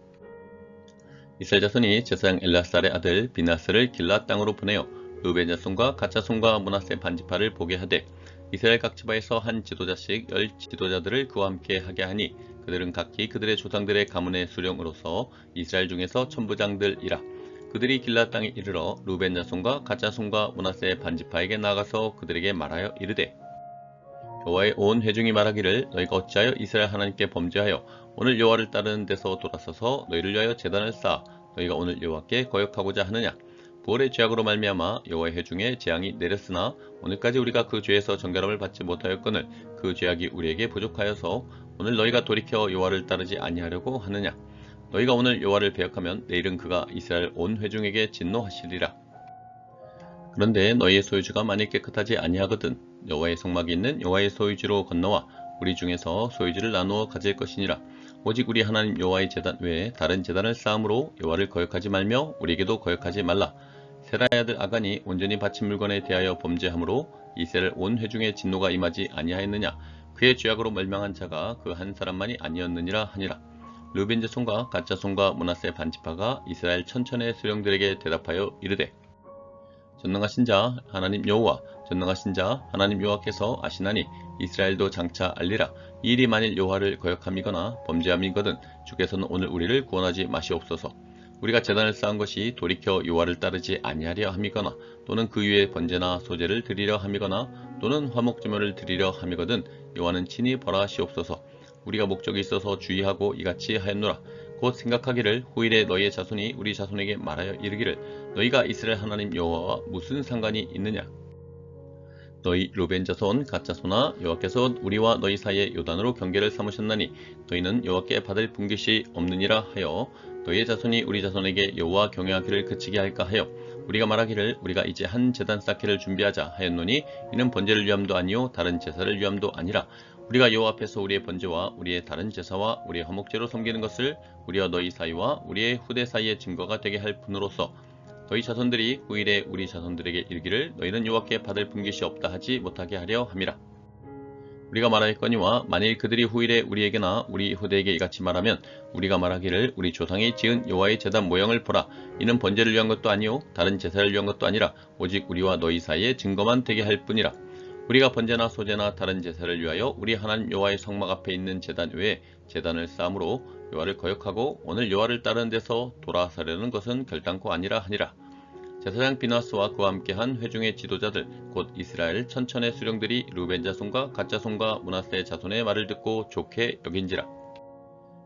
이스라엘 자손이 제사장 엘라살의 아들 비나스를 길라 땅으로 보내어 루벤 자손과 갓 자손과 므낫세 반 지파를 보게 하되 이스라엘 각 지파에서 한 지도자씩 10 지도자들을 그와 함께 하게 하니 그들은 각기 그들의 조상들의 가문의 수령으로서 이스라엘 중에서 천부장들이라. 그들이 길앗 땅에 이르러 루벤 자손과 갓 자손과 므낫세 반지파에게 나가서 그들에게 말하여 이르되 여호와의 온 회중이 말하기를 너희가 어찌하여 이스라엘 하나님께 범죄하여 오늘 여호와를 따르는 데서 돌아서서 너희를 위하여 제단을 쌓아 너희가 오늘 여호와께 거역하고자 하느냐. 부월의 죄악으로 말미암아 여호와의 회중에 재앙이 내렸으나 오늘까지 우리가 그 죄에서 정결함을 받지 못하였거늘 그 죄악이 우리에게 부족하여서 오늘 너희가 돌이켜 여호와를 따르지 아니하려고 하느냐. 너희가 오늘 여호와를 배역하면 내일은 그가 이스라엘 온 회중에게 진노하시리라. 그런데 너희의 소유주가 만일 깨끗하지 아니하거든 여호와의 성막이 있는 여호와의 소유지로 건너와 우리 중에서 소유지를 나누어 가질 것이니라. 오직 우리 하나님 여호와의 제단 외에 다른 제단을 쌓음으로 여호와를 거역하지 말며 우리에게도 거역하지 말라. 세라의 아들 아간이 온전히 바친 물건에 대하여 범죄함으로 이스라엘 온 회중의 진노가 임하지 아니하였느냐. 그의 죄악으로 멸망한 자가 그 한 사람만이 아니었느니라 하니라. 르벤 자손과 갓 자손과 므낫세 반지파가 이스라엘 천천의 수령들에게 대답하여 이르되 전능하신 자 하나님 여호와 전능하신 자 하나님 여호와께서 아시나니 이스라엘도 장차 알리라. 이 일이 만일 여호와를 거역함이거나 범죄함이거든 주께서는 오늘 우리를 구원하지 마시옵소서. 우리가 제단을 쌓은 것이 돌이켜 여호와를 따르지 아니하려 함이거나 또는 그 위에 번제나 소제를 드리려 함이거나 또는 화목제물을 드리려 함이거든 여호와는 친히 벌하시옵소서. 우리가 목적이 있어서 주의하고 이같이 하였노라. 곧 생각하기를 후일에 너희의 자손이 우리 자손에게 말하여 이르기를 너희가 이스라엘 하나님 여호와와 무슨 상관이 있느냐. 너희 르벤 자손 갓 자손아 여호와께서 우리와 너희 사이에 요단으로 경계를 삼으셨나니 너희는 여호와께 받을 분깃이 없느니라 하여 너희의 자손이 우리 자손에게 여호와 경외하기를 그치게 할까 하여 우리가 말하기를 우리가 이제 한 제단 쌓기를 준비하자 하였노니 이는 번제를 위함도 아니요 다른 제사를 위함도 아니라 우리가 여호와 앞에서 우리의 번제와 우리의 다른 제사와 우리의 화목제로 섬기는 것을 우리와 너희 사이와 우리의 후대 사이의 증거가 되게 할 분으로서 너희 자손들이 후일에 우리 자손들에게 이르기를 너희는 여호와께 받을 분깃이 없다 하지 못하게 하려 함이라. 우리가 말하였거니와 만일 그들이 후일에 우리에게나 우리 후대에게 이같이 말하면 우리가 말하기를 우리 조상이 지은 여호와의 제단 모형을 보라. 이는 번제를 위한 것도 아니요 다른 제사를 위한 것도 아니라 오직 우리와 너희 사이의 증거만 되게 할 뿐이라. 우리가 번제나 소제나 다른 제사를 위하여 우리 하나님 여호와의 성막 앞에 있는 제단 외에 제단을 쌓음으로 여호와를 거역하고 오늘 여호와를 따르는 데서 돌아서려는 것은 결단코 아니라 하니라. 제사장 비나스와 그와 함께한 회중의 지도자들 곧 이스라엘 천천의 수령들이 르벤 자손과 갓 자손과 므낫세 자손의 말을 듣고 좋게 여긴지라.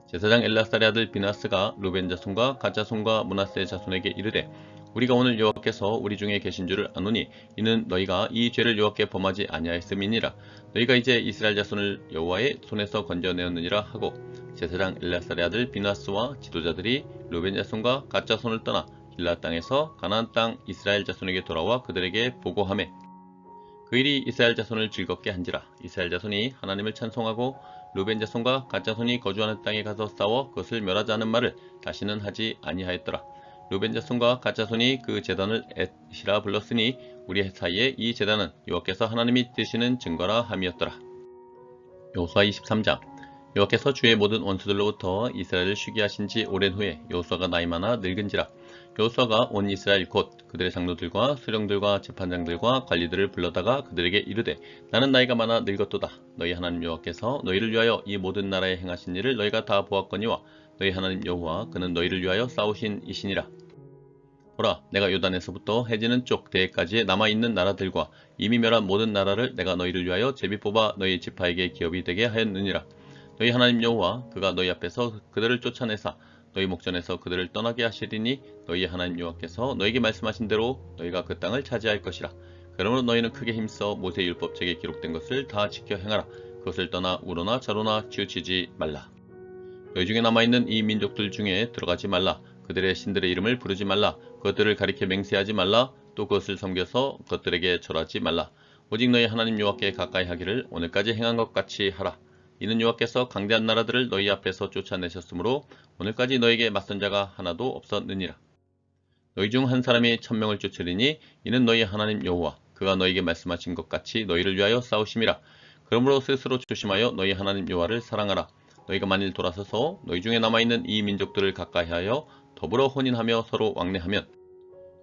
제사장 엘라살의 아들 비나스가 르벤 자손과 갓 자손과 므낫세 자손에게 이르되 우리가 오늘 여호와께서 우리 중에 계신 줄을 아노니 이는 너희가 이 죄를 여호와께 범하지 아니하였음이니라. 너희가 이제 이스라엘 자손을 여호와의 손에서 건져내었느니라 하고 제사장 엘라살의 아들 비나스와 지도자들이 르벤 자손과 갓 자손을 떠나 길앗 땅에서 가나안 땅 이스라엘 자손에게 돌아와 그들에게 보고하매 그 일이 이스라엘 자손을 즐겁게 한지라. 이스라엘 자손이 하나님을 찬송하고 르벤 자손과 갓 자손이 거주하는 땅에 가서 싸워 그것을 멸하지 않은 말을 다시는 하지 아니하였더라. 르벤 자손과 갓 자손이 그 제단을 엣이라 불렀으니 우리 사이에 이 제단은 여호와께서 하나님이 뜨시는 증거라 함이었더라. 여호수아 23장. 여호와께서 주의 모든 원수들로부터 이스라엘을 쉬게 하신 지 오랜 후에 여호수아가 나이 많아 늙은지라. 여호수아가 온 이스라엘 곧 그들의 장로들과 수령들과 재판장들과 관리들을 불러다가 그들에게 이르되 나는 나이가 많아 늙었도다. 너희 하나님 여호와께서 너희를 위하여 이 모든 나라에 행하신 일을 너희가 다 보았거니와 너희 하나님 여호와 그는 너희를 위하여 싸우신 이시니라. 보라 내가 요단에서부터 해지는 쪽 대해까지에 남아있는 나라들과 이미 멸한 모든 나라를 내가 너희를 위하여 제비 뽑아 너희 지파에게 기업이 되게 하였느니라. 너희 하나님 여호와 그가 너희 앞에서 그들을 쫓아내사 너희 목전에서 그들을 떠나게 하시리니 너희 하나님 여호와께서 너희에게 말씀하신 대로 너희가 그 땅을 차지할 것이라. 그러므로 너희는 크게 힘써 모세의 율법책에 기록된 것을 다 지켜 행하라. 그것을 떠나 우로나 좌로나 치우치지 말라. 너희 중에 남아있는 이 민족들 중에 들어가지 말라. 그들의 신들의 이름을 부르지 말라. 그것들을 가리켜 맹세하지 말라. 또 그것을 섬겨서 그것들에게 절하지 말라. 오직 너희 하나님 여호와께 가까이 하기를 오늘까지 행한 것 같이 하라. 이는 여호와께서 강대한 나라들을 너희 앞에서 쫓아내셨으므로 오늘까지 너희에게 맞선 자가 하나도 없었느니라. 너희 중 한 사람이 1000명을 쫓으리니 이는 너희 하나님 여호와 그가 너희에게 말씀하신 것 같이 너희를 위하여 싸우심이라. 그러므로 스스로 조심하여 너희 하나님 여호와를 사랑하라. 너희가 만일 돌아서서 너희 중에 남아있는 이 민족들을 가까이하여 더불어 혼인하며 서로 왕래하면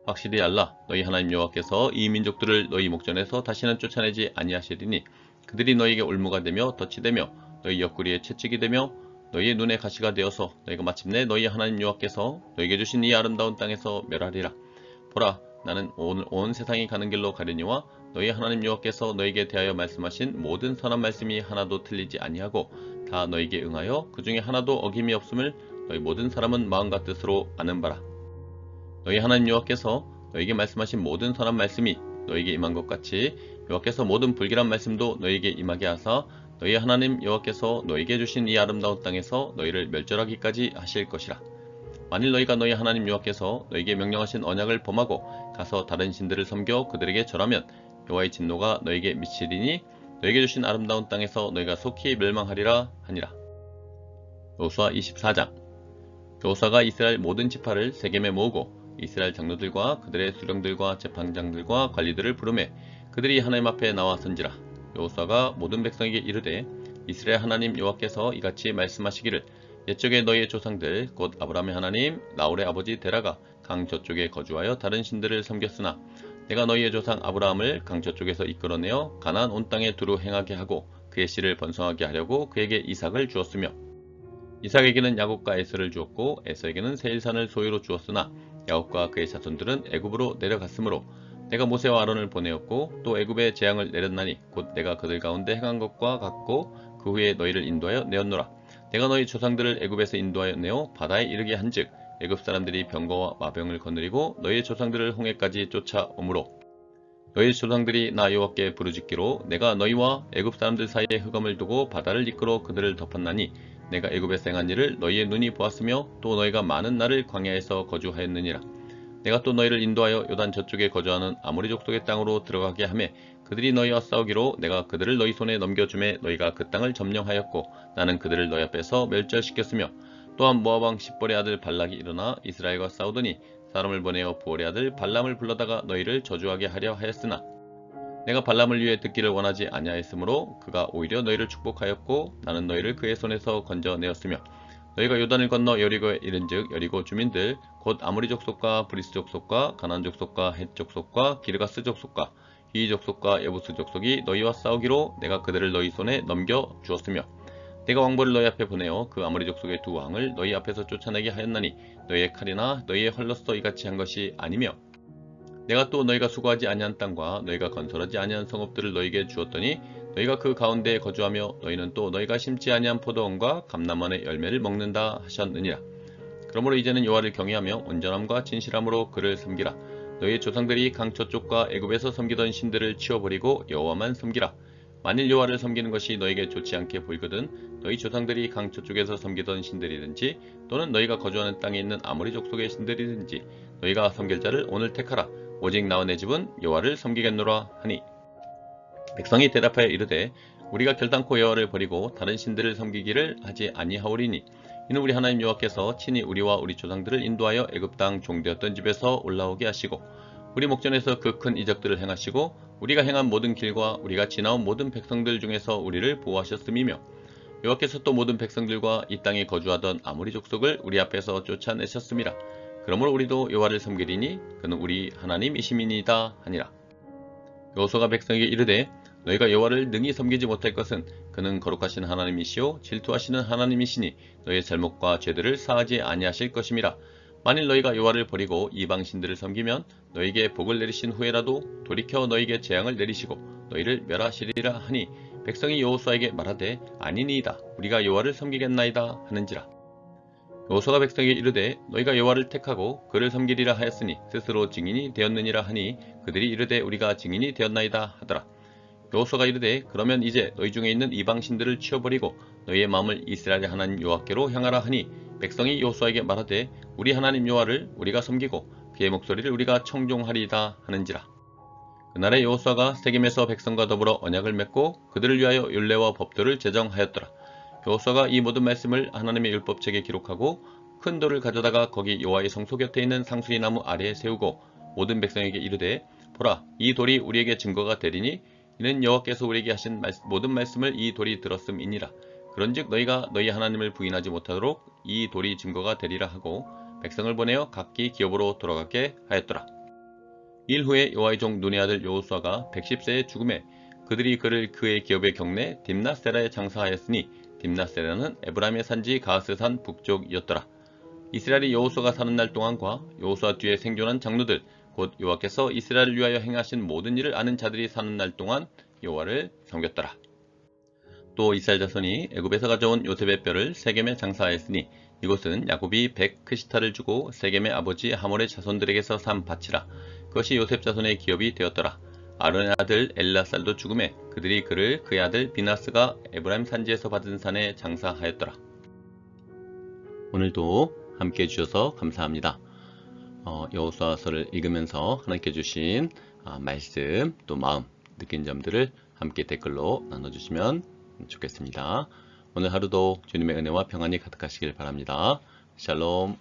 확실히 알라. 너희 하나님 여호와께서 이 민족들을 너희 목전에서 다시는 쫓아내지 아니하시리니 그들이 너희에게 올무가 되며 덫이 되며 너희 옆구리에 채찍이 되며 너희의 눈에 가시가 되어서 너희가 마침내 너희 하나님 여호와께서 너희에게 주신 이 아름다운 땅에서 멸하리라. 보라, 나는 오늘 온 세상이 가는 길로 가려니와 너희 하나님 여호와께서 너희에게 대하여 말씀하신 모든 선한 말씀이 하나도 틀리지 아니하고 다 너희에게 응하여 그 중에 하나도 어김이 없음을 너희 모든 사람은 마음과 뜻으로 아는 바라. 너희 하나님 여호와께서 너희에게 말씀하신 모든 선한 말씀이 너희에게 임한 것 같이 여호와께서 모든 불길한 말씀도 너희에게 임하게 하사 너희 하나님 여호와께서 너희에게 주신 이 아름다운 땅에서 너희를 멸절하기까지 하실 것이라. 만일 너희가 너희 하나님 여호와께서 너희에게 명령하신 언약을 범하고 가서 다른 신들을 섬겨 그들에게 절하면 여호와의 진노가 너희에게 미치리니 너희에게 주신 아름다운 땅에서 너희가 속히 멸망하리라 하니라. 여호수아 24장. 여호수아가 이스라엘 모든 지파를 세겜에 모으고 이스라엘 장로들과 그들의 수령들과 재판장들과 관리들을 부르매 그들이 하나님 앞에 나와 선지라. 여호수아가 모든 백성에게 이르되 이스라엘 하나님 여호와께서 이같이 말씀하시기를 옛적에 너희의 조상들 곧 아브라함의 하나님 나홀의 아버지 데라가 강 저쪽에 거주하여 다른 신들을 섬겼으나 내가 너희의 조상 아브라함을 강 저쪽에서 이끌어내어 가나안 온 땅에 두루 행하게 하고 그의 씨를 번성하게 하려고 그에게 이삭을 주었으며 이삭에게는 야곱과 에서를 주었고 에서에게는 세일산을 소유로 주었으나 야곱과 그의 자손들은 애굽으로 내려갔으므로 내가 모세와 아론을 보내었고 또 애굽에 재앙을 내렸나니 곧 내가 그들 가운데 행한 것과 같고 그 후에 너희를 인도하여 내었노라. 내가 너희 조상들을 애굽에서 인도하여 내어 바다에 이르게 한즉 애굽 사람들이 병거와 마병을 거느리고 너희 조상들을 홍해까지 쫓아오므로 너희 조상들이 나 여호와께 부르짖기로 내가 너희와 애굽 사람들 사이에 흑암을 두고 바다를 이끌어 그들을 덮었나니 내가 애굽에서 행한 일을 너희의 눈이 보았으며 또 너희가 많은 날을 광야에서 거주하였느니라. 내가 또 너희를 인도하여 요단 저쪽에 거주하는 아모리 족속의 땅으로 들어가게 하매 그들이 너희와 싸우기로 내가 그들을 너희 손에 넘겨주매 너희가 그 땅을 점령하였고 나는 그들을 너희 앞에서 멸절시켰으며 또한 모압 왕 십볼의 아들 발락이 일어나 이스라엘과 싸우더니 사람을 보내어 부올의 아들 발람을 불러다가 너희를 저주하게 하려 하였으나 내가 발람을 위해 듣기를 원하지 아니하였으므로 그가 오히려 너희를 축복하였고 나는 너희를 그의 손에서 건져내었으며 너희가 요단을 건너 여리고에 이른즉 여리고 주민들 곧 아모리 족속과 브리스 족속과 가나안 족속과 헷 족속과 기르가스 족속과 히 족속과 예부스 족속이 너희와 싸우기로 내가 그들을 너희 손에 넘겨 주었으며 내가 왕보를 너희 앞에 보내어 그 아모리 족속의 두 왕을 너희 앞에서 쫓아내게 하였나니 너희의 칼이나 너희의 활로서 이같이 한 것이 아니며 내가 또 너희가 수고하지 아니한 땅과 너희가 건설하지 아니한 성읍들을 너희에게 주었더니 너희가 그 가운데에 거주하며 너희는 또 너희가 심지 아니한 포도원과 감람원의 열매를 먹는다 하셨느니라. 그러므로 이제는 여호와를 경외하며 온전함과 진실함으로 그를 섬기라. 너희의 조상들이 강 저쪽과 애굽에서 섬기던 신들을 치워버리고 여호와만 섬기라. 만일 여호와를 섬기는 것이 너희에게 좋지 않게 보이거든 너희 조상들이 강 저쪽에서 섬기던 신들이든지 또는 너희가 거주하는 땅에 있는 아모리 족속의 신들이든지 너희가 섬길 자를 오늘 택하라. 오직 나와 내 집은 여호와를 섬기겠노라 하니 백성이 대답하여 이르되 우리가 결단코 여호와를 버리고 다른 신들을 섬기기를 하지 아니하오리니 이는 우리 하나님 여호와께서 친히 우리와 우리 조상들을 인도하여 애굽 땅 종되었던 집에서 올라오게 하시고 우리 목전에서 그 큰 이적들을 행하시고 우리가 행한 모든 길과 우리가 지나온 모든 백성들 중에서 우리를 보호하셨음이며 여호와께서 또 모든 백성들과 이 땅에 거주하던 아모리 족속을 우리 앞에서 쫓아내셨음이라. 그러므로 우리도 여호와를 섬기리니 그는 우리 하나님이심이니이다 하니라. 여호수아가 백성에게 이르되 너희가 여호와를 능히 섬기지 못할 것은 그는 거룩하신 하나님이시오 질투하시는 하나님이시니 너희의 잘못과 죄들을 사하지 아니하실 것임이라. 만일 너희가 여호와를 버리고 이방 신들을 섬기면 너희에게 복을 내리신 후에라도 돌이켜 너희에게 재앙을 내리시고 너희를 멸하시리라 하니 백성이 여호수아에게 말하되 아니니이다 우리가 여호와를 섬기겠나이다 하는지라. 여호수아가 백성에게 이르되 너희가 여호와를 택하고 그를 섬기리라 하였으니 스스로 증인이 되었느니라 하니 그들이 이르되 우리가 증인이 되었나이다 하더라. 여호수아가 이르되 그러면 이제 너희 중에 있는 이방 신들을 치워버리고 너희의 마음을 이스라엘 하나님 여호와께로 향하라 하니 백성이 여호수아에게 말하되 우리 하나님 여호와를 우리가 섬기고 그의 목소리를 우리가 청종하리이다 하는지라. 그날에 여호수아가 세겜에서 백성과 더불어 언약을 맺고 그들을 위하여 율례와 법도를 제정하였더라. 여호수아가 이 모든 말씀을 하나님의 율법책에 기록하고 큰 돌을 가져다가 거기 여호와의 성소 곁에 있는 상수리 나무 아래에 세우고 모든 백성에게 이르되 보라 이 돌이 우리에게 증거가 되리니 이는 여호와께서 우리에게 하신 모든 말씀을 이 돌이 들었음이니라. 그런즉 너희가 너희 하나님을 부인하지 못하도록 이 돌이 증거가 되리라 하고 백성을 보내어 각기 기업으로 돌아가게 하였더라. 일 후에 여호와의 종 눈의 아들 여호수아가 110세에 죽음에 그들이 그를 그의 기업의 경내 딥나세라에 장사하였으니 딥나세라는 에브라임의 산지 가스산 북쪽이었더라. 이스라엘이 여호수아가 사는 날 동안과 여호수아 뒤에 생존한 장로들 곧 여호와께서 이스라엘을 위하여 행하신 모든 일을 아는 자들이 사는 날 동안 여호와를 섬겼더라. 또 이스라엘 자손이 애굽에서 가져온 요셉의 뼈를 세겜에 장사하였으니 이곳은 야곱이 100크시타를 주고 세겜의 아버지 하몰의 자손들에게서 산 밭이라. 그것이 요셉 자손의 기업이 되었더라. 아론의 아들 엘라살도 죽음에 그들이 그를 그의 아들 비나스가 에브라임 산지에서 받은 산에 장사하였더라. 오늘도 함께 해주셔서 감사합니다. 여호수아서를 읽으면서 하나님께 주신 말씀 또 마음 느낀 점들을 함께 댓글로 나눠주시면 좋겠습니다. 오늘 하루도 주님의 은혜와 평안이 가득하시길 바랍니다. 샬롬.